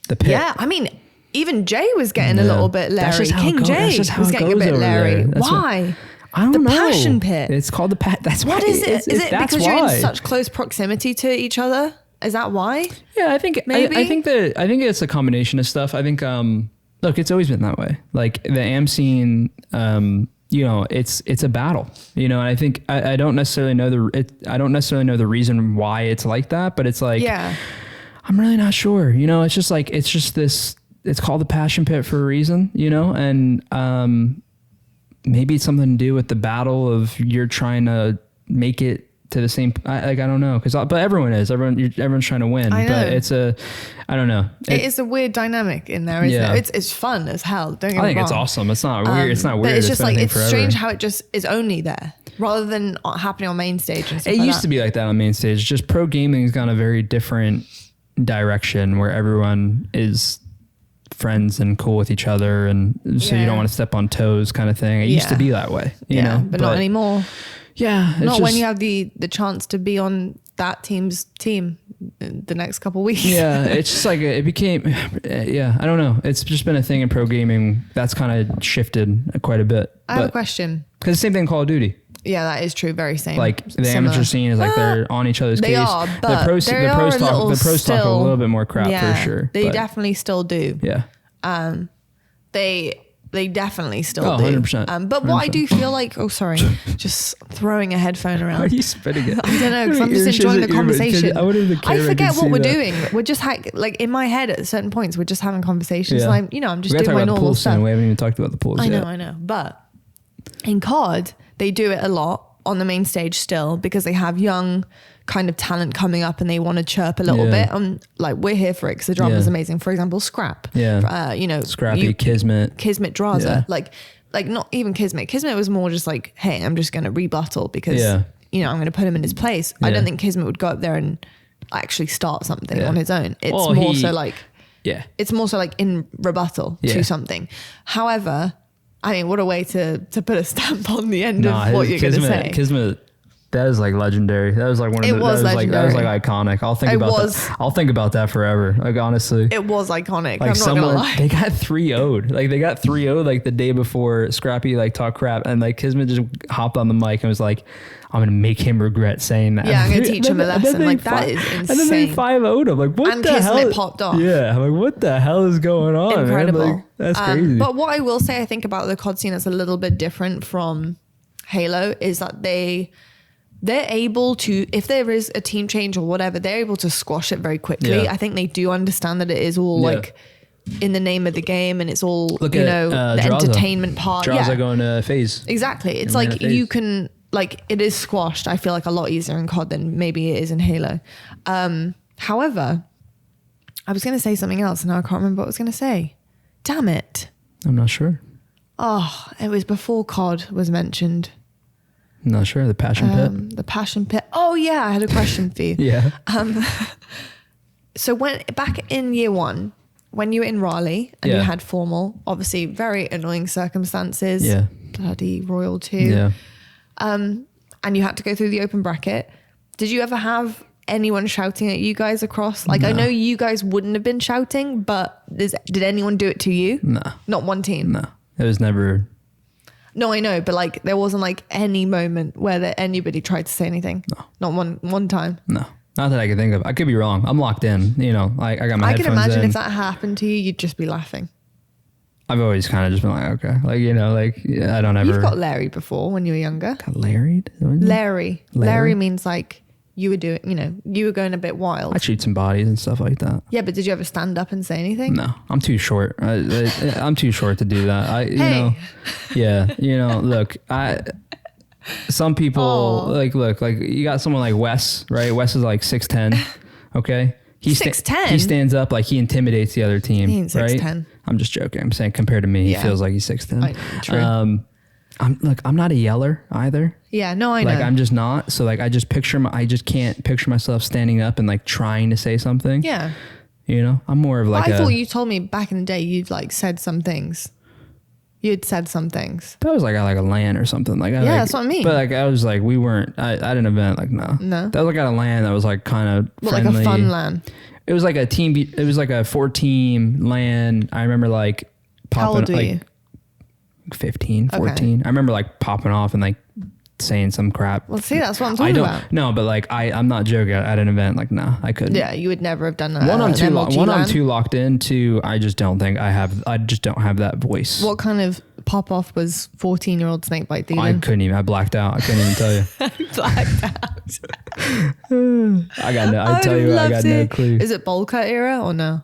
S2: The pit.
S1: Yeah, I mean, even Jay was getting a little bit Larry. King Jay was getting a bit Larry. Why?
S2: I don't know.
S1: The passion pit.
S2: It's called the That's
S1: what
S2: why.
S1: Is it? Is it because you're
S2: why.
S1: in such close proximity to each other? Is that why?
S2: Yeah, I think maybe. I think it's a combination of stuff. I think look, it's always been that way. Like the AM scene, you know, it's a battle. You know, and I think I don't necessarily know the reason why it's like that, but it's like I'm really not sure. You know, it's just this. It's called the passion pit for a reason, you know, and maybe it's something to do with the battle of you're trying to make it to the same. I don't know, but everyone's trying to win. But I don't know.
S1: It is a weird dynamic in there, isn't it? It's fun as hell. Don't get me wrong.
S2: I think it's awesome. It's not weird. It's not weird.
S1: But it's just like it's
S2: forever.
S1: strange how it just is only there rather than happening on main stage. And stuff
S2: it
S1: like
S2: used
S1: that.
S2: to be like that on main stage. Just pro gaming has gone a very different direction where everyone is friends and cool with each other, and so you don't want to step on toes, kind of thing. It used to be that way, you know,
S1: but not anymore.
S2: Yeah,
S1: not when you have the chance to be on that team's team the next couple of weeks.
S2: Yeah, it's just like it became. Yeah, I don't know. It's just been a thing in pro gaming that's kind of shifted quite a bit.
S1: I have a question.
S2: Because the same thing in Call of Duty.
S1: Yeah, that is true. Very same.
S2: Like the amateur scene is like they're on each other's case.
S1: They are, but
S2: the pros talk a little bit more crap for sure.
S1: They definitely still do.
S2: Yeah.
S1: They They definitely still
S2: Oh,
S1: do.
S2: 100%.
S1: But what I do feel like, just throwing a headphone around.
S2: Why are you spitting it?
S1: I don't know, because I'm just enjoying the conversation. I forget what we're
S2: that.
S1: doing. We're just like in my head at certain points, we're just having conversations.
S2: Yeah.
S1: Like, I'm just
S2: We gotta
S1: doing
S2: talk
S1: my
S2: about the
S1: normal
S2: pool
S1: stuff.
S2: soon. We haven't even talked about the pools yet.
S1: I know. But in COD, they do it a lot on the main stage still because they have young kind of talent coming up and they want to chirp a little bit. Like we're here for it because the drama is amazing. For example, Scrap.
S2: Yeah. Scrappy, Kismet,
S1: Draza.
S2: Yeah.
S1: Like not even Kismet. Kismet was more just like, hey, I'm just going to rebuttal because, I'm going to put him in his place. I don't think Kismet would go up there and actually start something on his own. It's it's more so like in rebuttal to something. However, I mean, what a way to put a stamp on the end of what you're going to say.
S2: Kismet, that is like legendary. That was like one of that was like iconic. I'll think about that forever. Like honestly,
S1: it was iconic.
S2: Like
S1: I'm not gonna lie.
S2: They got 3-0'd. Like they got 3-0'd like the day before Scrappy like talked crap and like Kismet just hopped on the mic and was like, I'm gonna make him regret saying that.
S1: Yeah, I'm gonna teach him a lesson. Like that is insane.
S2: And then they 5-0'd him. Like what
S1: and
S2: the hell?
S1: Kismet popped off.
S2: Yeah, I'm like what the hell is going on?
S1: Incredible.
S2: Man? Like, that's crazy.
S1: But what I will say, I think about the COD scene that's a little bit different from Halo is that they're able to, if there is a team change or whatever, they're able to squash it very quickly.
S2: Yeah.
S1: I think they do understand that it is all like in the name of the game and it's all, the
S2: Draza.
S1: entertainment part.
S2: Draza going to phase.
S1: Exactly. It's like you can, like it is squashed. I feel like a lot easier in COD than maybe it is in Halo. However, I was going to say something else and now I can't remember what I was going to say. Damn it.
S2: I'm not sure.
S1: Oh, it was before COD was mentioned.
S2: I'm not sure. The passion pit.
S1: The passion pit. Oh yeah, I had a question for you.
S2: Yeah.
S1: So when back in year 1, when you were in Raleigh and you had formal, obviously very annoying circumstances.
S2: Yeah.
S1: Bloody Royal 2.
S2: Yeah.
S1: And you had to go through the open bracket. Did you ever have anyone shouting at you guys across? Like, I know you guys wouldn't have been shouting, but did anyone do it to you?
S2: No.
S1: Not one team?
S2: No. It was never...
S1: No, I know, but like there wasn't like any moment where anybody tried to say anything. No. Not one time.
S2: No. Not that I can think of. I could be wrong. I'm locked in. I got my headphones in.
S1: I can imagine if that happened to you, you'd just be laughing.
S2: I've always kind of just been like, okay. I don't ever...
S1: You've got Larry before when you were younger.
S2: Got Larried?
S1: Larry. Larry means like you were doing, you were going a bit wild.
S2: I shoot some bodies and stuff like that.
S1: Yeah, but did you ever stand up and say anything?
S2: No, I'm too short. I'm too short to do that. Look, some people like you got someone like Wes, right? Wes is like 6'10", okay? He
S1: 6'10"?
S2: He stands up like he intimidates the other team,
S1: He ain't 6'10".
S2: Right? I'm just joking. I'm saying compared to me, he feels like he's 6'10".
S1: I know, true.
S2: I'm not a yeller either.
S1: Yeah, no, I know.
S2: Like I'm just not. So like I just can't picture myself standing up and like trying to say something.
S1: Yeah.
S2: I'm more of like
S1: I thought you told me back in the day you'd like said some things. You'd said some things.
S2: That was like at like a LAN or something. Like
S1: that's what I mean.
S2: But like I was like, we weren't at an event. Like no. That was like at a LAN that was like kind of friendly.
S1: Like a fun LAN.
S2: It was like a team. It was like a 4-team LAN. I remember like popping.
S1: How old were you?
S2: 15, 14. Okay. I remember like popping off and like saying some crap.
S1: Well, see, that's what I'm talking about.
S2: No, but like I'm not joking. At an event, like no, I couldn't.
S1: Yeah, you would never have done that.
S2: I'm too locked into. I just don't think I just don't have that voice.
S1: What kind of pop off was 14-year-old Snakebite dealing?
S2: I couldn't even. I blacked out. I couldn't even tell you.
S1: Blacked out.
S2: I got no clue.
S1: Is it bowl cut era or no?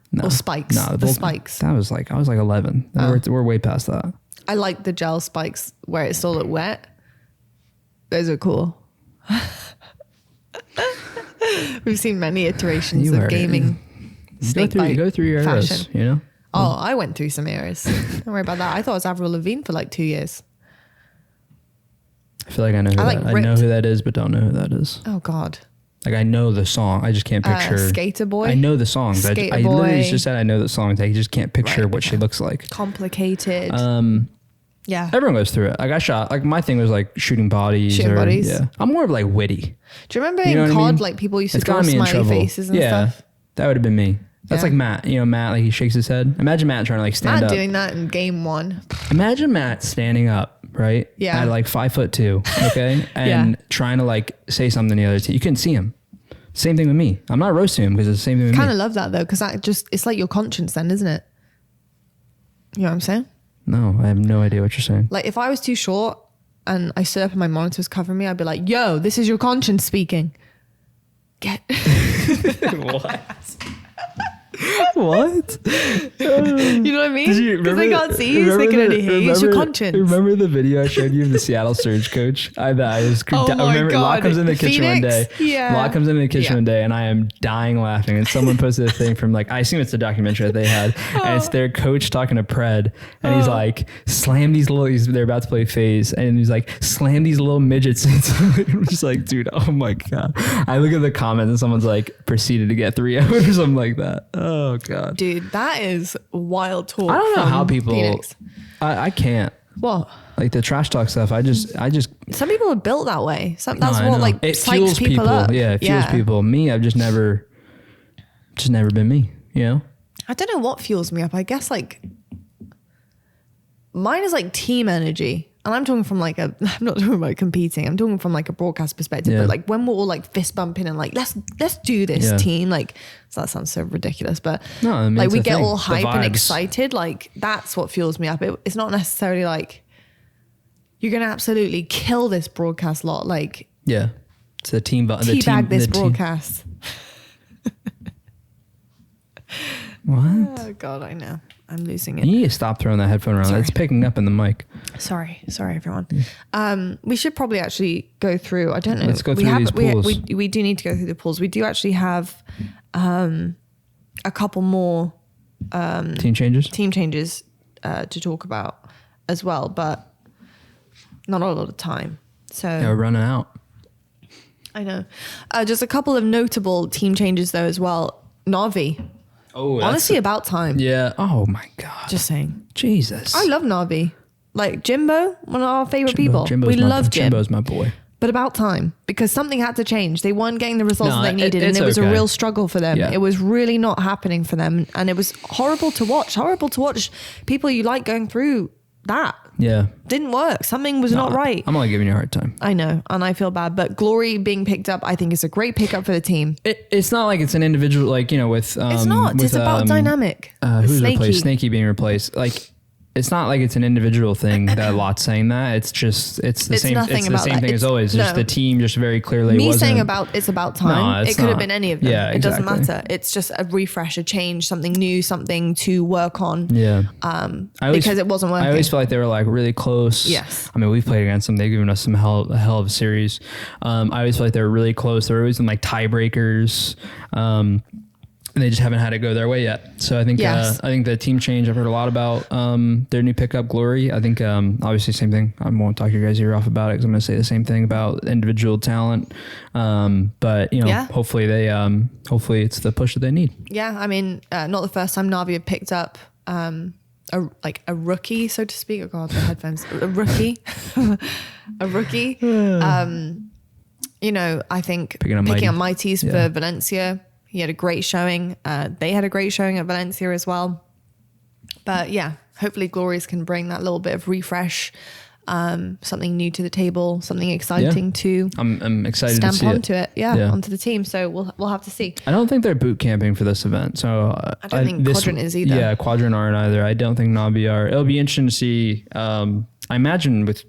S2: No.
S1: Or spikes?
S2: No,
S1: the spikes.
S2: I was like 11. We're way past that.
S1: I like the gel spikes where it still look wet. Those are cool. We've seen many iterations of gaming.
S2: Go through your eras,
S1: Oh, I went through some eras. Don't worry about that. I thought it was Avril Lavigne for like 2 years.
S2: I feel like I know I know who that is, but don't know who that is.
S1: Oh God.
S2: Like I know the song. I just can't picture.
S1: Skater Boy.
S2: I know the songs. I literally just said I know the songs. I just can't picture what she looks like.
S1: Complicated. Yeah.
S2: Everyone goes through it. Like I shot. Like my thing was like shooting bodies. Yeah. I'm more of like witty.
S1: Do you remember in COD like people used to draw smiley faces and stuff?
S2: That would have been me. That's like Matt. Matt like he shakes his head. Imagine Matt trying to like stand up.
S1: Matt doing that in game 1.
S2: Imagine Matt standing up. Right?
S1: Yeah.
S2: At like 5'2", okay? And trying to like say something to the other team. You couldn't see him. Same thing with me. I'm not roasting him because it's the same thing with me.
S1: I kind of love that though, because it's like your conscience then, isn't it? You know what I'm saying?
S2: No, I have no idea what you're saying.
S1: Like if I was too short and I stood up and my monitor was covering me, I'd be like, yo, this is your conscience speaking. Get
S2: What? What?
S1: You know what I mean? Because they can't see you, so they can only hear you. It's your conscience.
S2: Remember the video I showed you of the Seattle Surge coach? I was creeped out. I remember Locke comes in the kitchen one day.
S1: Yeah.
S2: Locke comes in the kitchen one day and I am dying laughing. And someone posted a thing from like, I assume it's the documentary that they had. And it's their coach talking to Pred. And he's like, slam these little, they're about to play phase. And he's like, slam these little midgets. I'm just like, dude, oh my God. I look at the comments and someone's like, proceeded to get 3 out or something like that. Oh God.
S1: Dude, that is wild talk.
S2: I don't know how people,
S1: Phoenix.
S2: I can't.
S1: What?
S2: Like the trash talk stuff. I just.
S1: Some people are built that way. That's
S2: no,
S1: what like
S2: it
S1: psychs
S2: fuels people
S1: up.
S2: Yeah, it fuels people. Me, I've just never been me. You know.
S1: I don't know what fuels me up. I guess like mine is like team energy. And I'm talking from like I'm not talking about competing. I'm talking from like a broadcast perspective.
S2: Yeah.
S1: But like when we're all like fist bumping and like let's do this team. Like so that sounds so ridiculous, but
S2: no, I mean,
S1: like we
S2: a
S1: get
S2: thing.
S1: all
S2: The
S1: hype and
S2: vibes.
S1: excited. Like that's what fuels me up. It's not necessarily like you're gonna absolutely kill this broadcast lot. Like
S2: Yeah, it's a team.
S1: Teabag this broadcast.
S2: What?
S1: Oh God, I know. I'm losing it.
S2: You need to stop throwing that headphone around.
S1: Sorry.
S2: It's picking up in the mic.
S1: Sorry, everyone. We should probably actually go through. I don't know.
S2: Let's go through these pools.
S1: We do need to go through the pools. We do actually have a couple more
S2: Team changes.
S1: to talk about as well, but not a lot of time. So
S2: Yeah, we're running out.
S1: I know. Just a couple of notable team changes though as well. Navi.
S2: Oh,
S1: Honestly, about time.
S2: Yeah. Oh my God.
S1: Just saying.
S2: Jesus.
S1: I love Navi. Like Jimbo, one of our favorite people.
S2: Jimbo's
S1: We love Jim.
S2: Jimbo's my boy.
S1: But about time, because something had to change. They weren't getting the results
S2: No,
S1: they needed, and
S2: it's
S1: it was
S2: okay.
S1: a real struggle for them.
S2: Yeah.
S1: It was really not happening for them, and it was horrible to watch. Horrible to watch people you like going through that.
S2: Yeah.
S1: Didn't work. Something was not right.
S2: I'm only giving you a hard time.
S1: I know, and I feel bad. But Glory being picked up, I think is a great pickup for the team.
S2: It's not like it's an individual, like, you know, with
S1: It's not.
S2: with,
S1: It's about dynamic.
S2: Who's
S1: Snakey.
S2: replaced? Snakey being replaced. Like, it's not like it's an individual thing that a lot's saying that. It's just it's the same.
S1: nothing
S2: It's the
S1: about
S2: same
S1: that.
S2: thing as always. Just the team just very clearly.
S1: Me
S2: wasn't,
S1: saying it's about time.
S2: No,
S1: it could have
S2: not.
S1: been any of them.
S2: Yeah,
S1: It doesn't
S2: exactly.
S1: matter. It's just a refresh, a change, something new, something to work on.
S2: Yeah.
S1: Because it wasn't working.
S2: I always feel like they were like really close.
S1: Yes.
S2: I mean, we've played against them. They've given us a hell of a series. I always feel like they were really close. They're always in like tiebreakers. And they just haven't had it go their way yet. So I think
S1: Yes.
S2: I think the team change. I've heard a lot about their new pickup, Glory. I think obviously same thing. I won't talk your guys' ear off about it because I'm going to say the same thing about individual talent. But you know, hopefully hopefully it's the push that they need.
S1: Yeah, I mean, not the first time Navi have picked up a rookie, so to speak. Oh God, the headphones. A rookie, a rookie. You know, I think picking up Mighties for Valencia. He had a great showing. They had a great showing at Valencia as well. But yeah, hopefully Glories can bring that little bit of refresh, something new to the table, something exciting to
S2: I'm excited
S1: stamp
S2: to see
S1: onto it. Onto the team. So we'll have to see.
S2: I don't think they're boot camping for this event. So
S1: I don't think Quadrant is either.
S2: Yeah, Quadrant aren't either. I don't think Navi are. It'll be interesting to see. I imagine with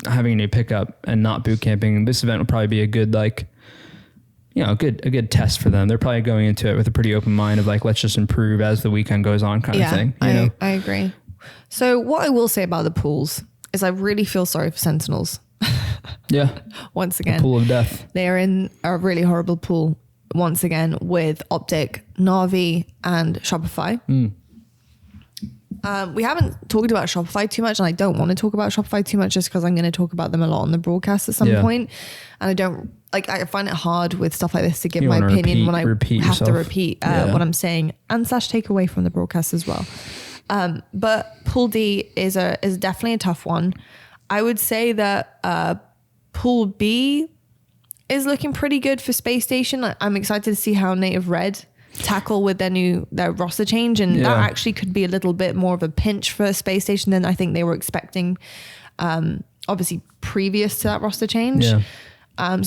S2: having a new pickup and not boot camping, this event will probably be a good a good test for them. They're probably going into it with a pretty open mind of like, let's just improve as the weekend goes on kind of thing.
S1: I agree. So what I will say about the pools is I really feel sorry for Sentinels.
S2: Yeah.
S1: Once again.
S2: The pool of death.
S1: They are in a really horrible pool once again with OpTic, NAVI, and Shopify. We haven't talked about Shopify too much, and I don't want to talk about Shopify too much just because I'm going to talk about them a lot on the broadcast at some point. And I don't I find it hard with stuff like this to give my opinion when I have to repeat what I'm saying and / take away from the broadcast as well. But Pool D is definitely a tough one. I would say that Pool B is looking pretty good for Space Station. I'm excited to see how Native Red tackle with their roster change, and that actually could be a little bit more of a pinch for Space Station than I think they were expecting, obviously previous to that roster change. So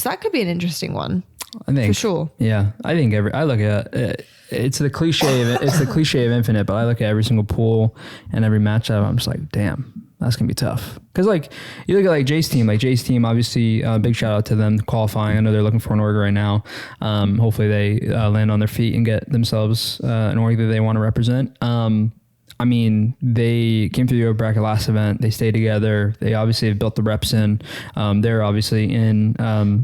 S1: that could be an interesting one.
S2: I think
S1: for sure.
S2: Yeah, I think I look at it's the cliche of it. It's the cliche of Infinite, but I look at every single pool and every matchup. I'm just like, damn, that's gonna be tough. Because like you look at like Jay's team, obviously, big shout out to them qualifying. I know they're looking for an org right now. Hopefully they land on their feet and get themselves an org that they want to represent. I mean, they came through the bracket last event. They stayed together. They obviously have built the reps in. They're obviously in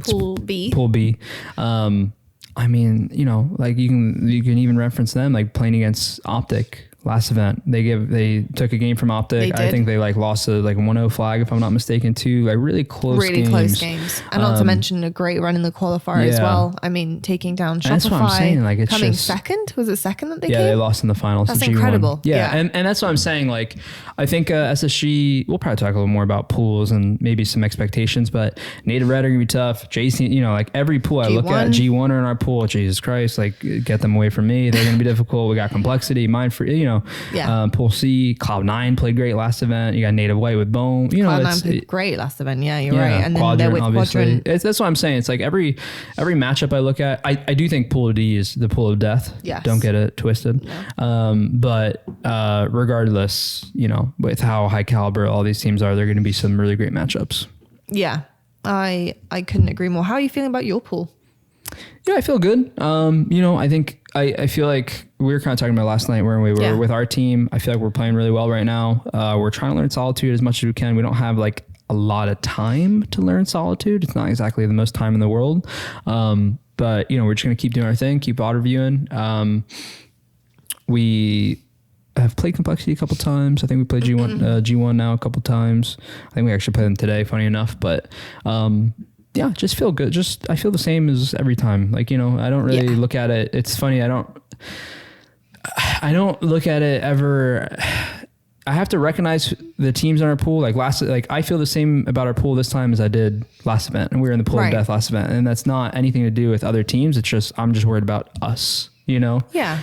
S1: Pool B.
S2: Pool B. I mean, you know, like you can even reference them like playing against OpTic last event. They took a game from OpTic. I think they like lost a like 1-0 flag if I'm not mistaken too. Like really close games.
S1: And not to mention a great run in the qualifier as well. I mean, taking down Shopify. That's what I'm saying. Like it's coming second. Was it second that they came?
S2: Yeah, they lost in the finals.
S1: That's incredible.
S2: Yeah. And that's what I'm saying. Like I think SSG, we'll probably talk a little more about pools and maybe some expectations, but Native Red are gonna be tough. JC, you know, like every pool I look at, G1 are in our pool. Jesus Christ, like get them away from me. They're gonna be difficult. We got Complexity, Mindfree, you know. Pool C, Cloud9 played great last event. You got Native White with Bone. You know,
S1: Cloud9 played great last event. Yeah, you're right. And then they're with Quadrant.
S2: That's what I'm saying. It's like every matchup I look at, I do think Pool D is the pool of death.
S1: Yes.
S2: Don't get it twisted. No. But regardless, you know, with how high caliber all these teams are, they're going to be some really great matchups.
S1: Yeah, I couldn't agree more. How are you feeling about your pool?
S2: Yeah, I feel good. You know, I think I feel like we were kind of talking about last night where we were with our team. I feel like we're playing really well right now. We're trying to learn Solitude as much as we can. We don't have like a lot of time to learn Solitude. It's not exactly the most time in the world. But you know, we're just going to keep doing our thing, keep auto reviewing. We have played Complexity a couple times. I think we played G1 now a couple times. I think we actually played them today, funny enough, but, yeah, just feel good. I feel the same as every time. Like, you know, I don't really look at it. It's funny. I don't look at it ever. I have to recognize the teams in our pool. Like I feel the same about our pool this time as I did last event, and we were in the pool of death last event. And that's not anything to do with other teams. It's just, I'm just worried about us, you know?
S1: Yeah.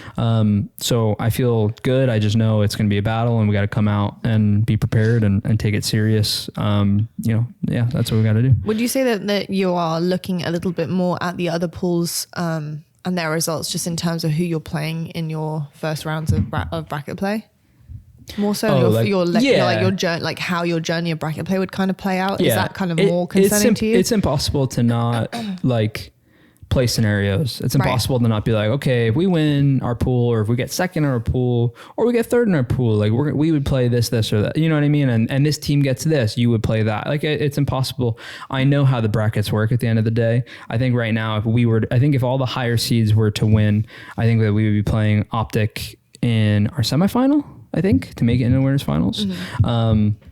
S2: So I feel good. I just know it's going to be a battle and we got to come out and be prepared and take it serious. You know, yeah, that's what we got to do.
S1: Would you say that you are looking a little bit more at the other pools, and their results just in terms of who you're playing in your first rounds of bracket play? More so your journey, like how your journey of bracket play would kind of play out. Is that kind of more concerning to you?
S2: It's impossible to not like play scenarios. It's impossible to not be like, okay, if we win our pool, or if we get second in our pool, or we get third in our pool, like we would play this or that. You know what I mean? And this team gets this, you would play that. Like it's impossible. I know how the brackets work at the end of the day. I think right now, if all the higher seeds were to win, I think that we would be playing OpTic in our semifinal, I think, to make it into winners finals. Mm-hmm.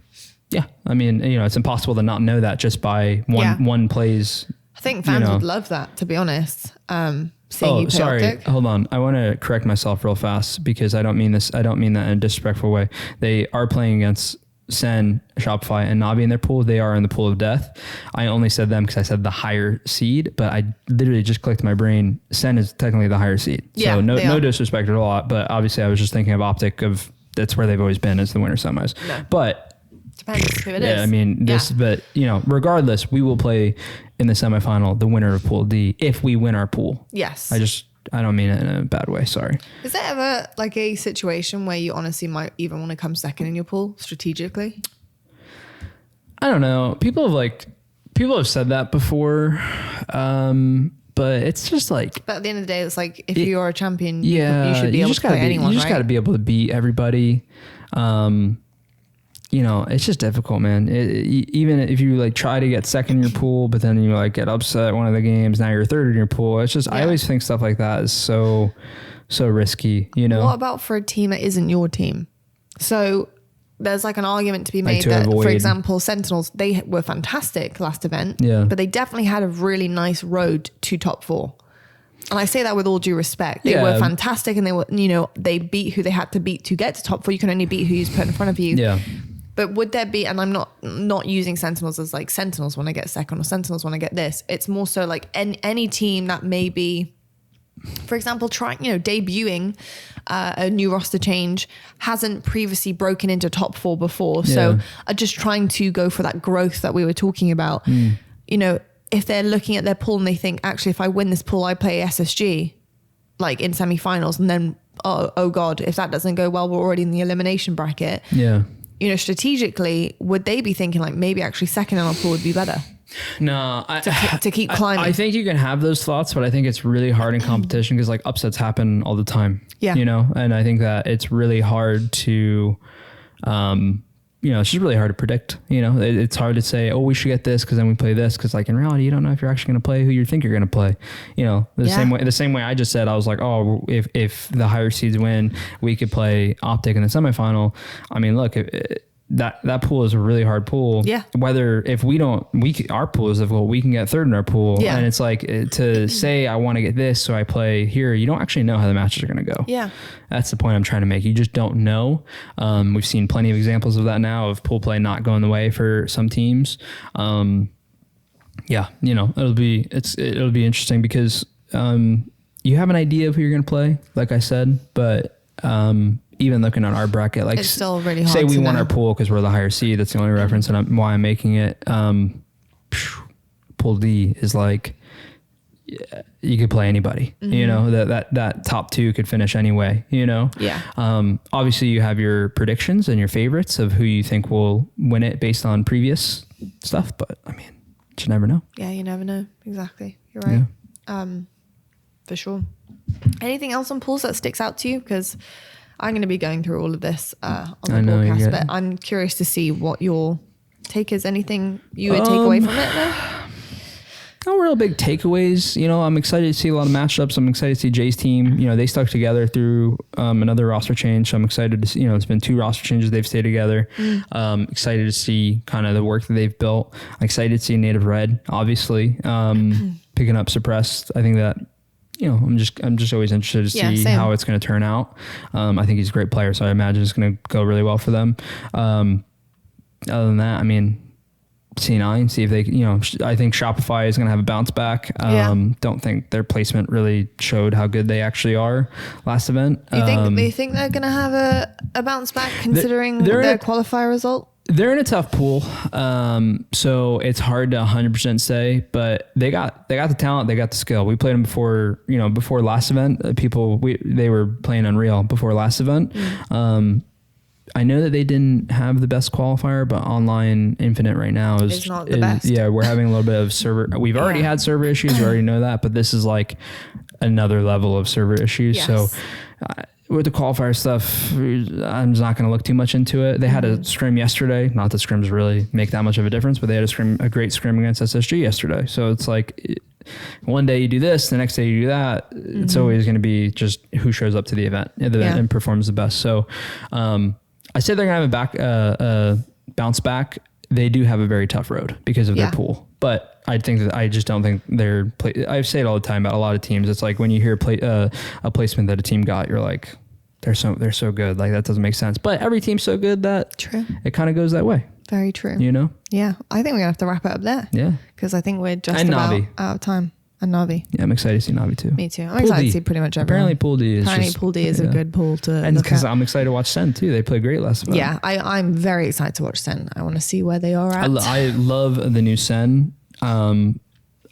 S2: Yeah. I mean, you know, it's impossible to not know that just by one plays.
S1: I think fans would love that, to be honest. Seeing you play OpTic.
S2: Hold on. I want to correct myself real fast because I don't mean that in a disrespectful way. They are playing against Sen, Shopify, and NAVI in their pool. They are in the pool of death. I only said them because I said the higher seed, but I literally just clicked my brain. Sen is technically the higher seed. So no disrespect at all. But obviously I was just thinking of OpTic that's where they've always been as the winner semis. No. But
S1: depends who it is.
S2: I mean, but you know, regardless, we will play in the semifinal, the winner of Pool D, if we win our pool.
S1: Yes.
S2: I don't mean it in a bad way. Sorry.
S1: Is there ever like a situation where you honestly might even want to come second in your pool strategically?
S2: I don't know. People have said that before. But it's just like...
S1: But at the end of the day, it's like, if you're a champion, you should be able to play anyone,
S2: You just got to be able to beat everybody. You know, it's just difficult, man. Even if you like try to get second in your pool, but then you like get upset one of the games, now you're third in your pool. It's just, I always think stuff like that is so risky, you know?
S1: What about for a team that isn't your team? So... There's like an argument to be made that, for example, Sentinels, they were fantastic last event, but they definitely had a really nice road to top 4. And I say that with all due respect. They were fantastic and they were, you know, they beat who they had to beat to get to top 4. You can only beat who you put in front of you.
S2: Yeah.
S1: But would there be, and I'm not using Sentinels as like Sentinels when I get second or Sentinels when I get this. It's more so like any team that may be, for example, debuting a new roster change, hasn't previously broken into top 4 before. So just trying to go for that growth that we were talking about. You know, if they're looking at their pool and they think, actually, if I win this pool, I play SSG like in semifinals, and then oh god, if that doesn't go well, we're already in the elimination bracket.
S2: Yeah.
S1: You know, strategically, would they be thinking like maybe actually second in our pool would be better?
S2: No,
S1: to keep climbing.
S2: I think you can have those thoughts, but I think it's really hard in competition because like upsets happen all the time.
S1: Yeah.
S2: You know, and I think that it's really hard to, you know, it's just really hard to predict. You know, it's hard to say, oh, we should get this because then we play this. Because like in reality, you don't know if you're actually going to play who you think you're going to play. You know, the same way I just said, I was like, oh, if the higher seeds win, we could play OpTic in the semifinal. I mean, look, that pool is a really hard pool.
S1: Yeah.
S2: Whether if we don't, our pool is difficult. We can get third in our pool.
S1: Yeah.
S2: And it's like to say I want to get this, so I play here. You don't actually know how the matches are going to go.
S1: Yeah.
S2: That's the point I'm trying to make. You just don't know. We've seen plenty of examples of that now, of pool play not going the way for some teams. Yeah, you know, it'll be interesting because you have an idea of who you're going to play, like I said, but even looking at our bracket, like
S1: it's still really hard.
S2: Say we won our pool because we're the higher seed. That's the only reference, and why I'm making it. Pool D is like you could play anybody. Mm-hmm. You know, that top two could finish anyway. You know.
S1: Yeah.
S2: Obviously, you have your predictions and your favorites of who you think will win it based on previous stuff, but I mean, you never know.
S1: Yeah, you never know. Exactly. You're right. Yeah. For sure. Anything else on pools that sticks out to you? Because I'm going to be going through all of this on the podcast, but I'm curious to see what your take is. Anything you would take away from it though?
S2: No real big takeaways. You know, I'm excited to see a lot of matchups. I'm excited to see Jay's team. You know, they stuck together through another roster change. So I'm excited to see, you know, it's been 2 roster changes. They've stayed together. Excited to see kind of the work that they've built. I'm excited to see Native Red, obviously, picking up Suppressed. I think that, you know, I'm just always interested to see how it's going to turn out. I think he's a great player, so I imagine it's going to go really well for them. Other than that, I mean, C9, see if they, you know, I think Shopify is going to have a bounce back. Don't think their placement really showed how good they actually are last event.
S1: Do you think they're going to have a bounce back considering their qualifier result?
S2: They're in a tough pool, so it's hard to 100% say. But they got the talent, they got the skill. We played them before last event. They were playing Unreal before last event. I know that they didn't have the best qualifier, but online Infinite right now is
S1: not the best.
S2: Yeah, we're having a little bit of server. We've already had server issues. We already know that, but this is like another level of server issues. Yes. So. With the qualifier stuff, I'm just not going to look too much into it. They had a scrim yesterday. Not that scrims really make that much of a difference, but they had a great scrim against SSG yesterday. So it's like one day you do this, the next day you do that. It's always going to be just who shows up to the event and performs the best. So I say they're going to have a bounce back. They do have a very tough road because of their pool. But I just don't think I say it all the time about a lot of teams. It's like when you hear a placement that a team got, you're like, they're so good. Like that doesn't make sense. But every team's so good that it kind of goes that way.
S1: Very true.
S2: You know?
S1: Yeah. I think we're gonna have to wrap it up there.
S2: Yeah.
S1: Because I think we're just about out of time. And NAVI.
S2: Yeah, I'm excited to see NAVI too.
S1: Me too. I'm excited to see pretty much everyone.
S2: Apparently Pool D is
S1: a good pool to
S2: and because I'm excited to watch Sen too. They played great last event.
S1: Yeah, I'm very excited to watch Sen. I want to see where they are at.
S2: I love the new Sen.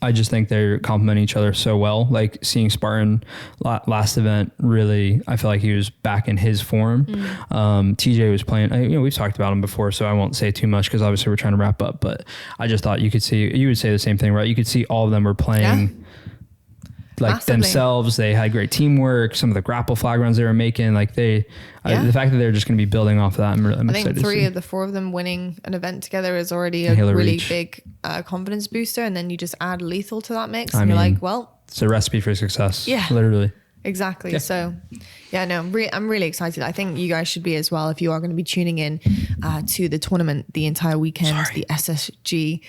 S2: I just think they're complementing each other so well. Like seeing Spartan last event, really, I feel like he was back in his form. TJ was playing, you know, we've talked about him before, so I won't say too much because obviously we're trying to wrap up, but I just thought you would say the same thing, right? You could see all of them were playing themselves. They had great teamwork. Some of the grapple flag runs they were making, like the fact that they're just going to be building off of that. I'm excited. I think 3 of the 4 of them winning an event together is already a really big confidence booster. And then you just add lethal to that mix. And you're like, well, it's a recipe for success.
S1: Yeah,
S2: literally.
S1: Exactly. Yeah. So I'm really excited. I think you guys should be as well if you are going to be tuning in to the tournament the entire weekend. The SSG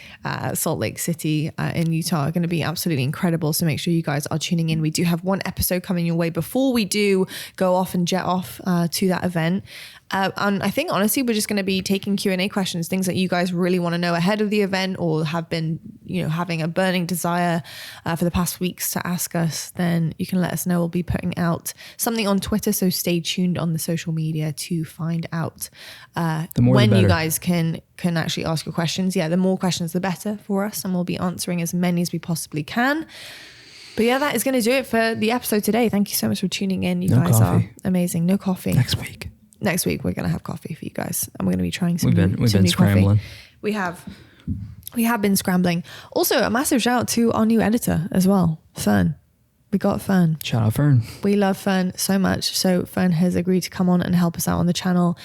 S1: Salt Lake City in Utah are going to be absolutely incredible. So make sure you guys are tuning in. We do have one episode coming your way before we do go off and jet off to that event. And I think honestly, we're just going to be taking Q&A questions, things that you guys really want to know ahead of the event or have been, you know, having a burning desire for the past weeks to ask us. Then you can let us know. We'll be putting out something on Twitter. So stay tuned on the social media to find out
S2: when
S1: you guys can actually ask your questions. Yeah, the more questions, the better for us. And we'll be answering as many as we possibly can. But yeah, that is going to do it for the episode today. Thank you so much for tuning in. You guys are amazing. No coffee.
S2: Next week
S1: we're going to have coffee for you guys. And we're going to be trying some
S2: We've been scrambling.
S1: Coffee. We have been scrambling. Also, a massive shout out to our new editor as well, Fern. We got Fern.
S2: Shout out Fern.
S1: We love Fern so much. So Fern has agreed to come on and help us out on the channel.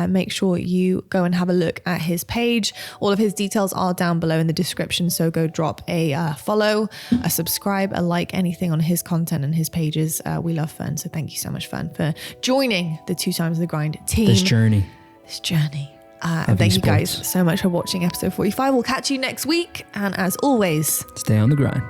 S1: Make sure you go and have a look at his page. All of his details are down below in the description. So go drop a follow, a subscribe, a like, anything on his content and his pages. We love Fern. So thank you so much, Fern, for joining the 2 Times the Grind team.
S2: This journey.
S1: And thank you guys so much for watching episode 45. We'll catch you next week. And as always,
S2: stay on the grind.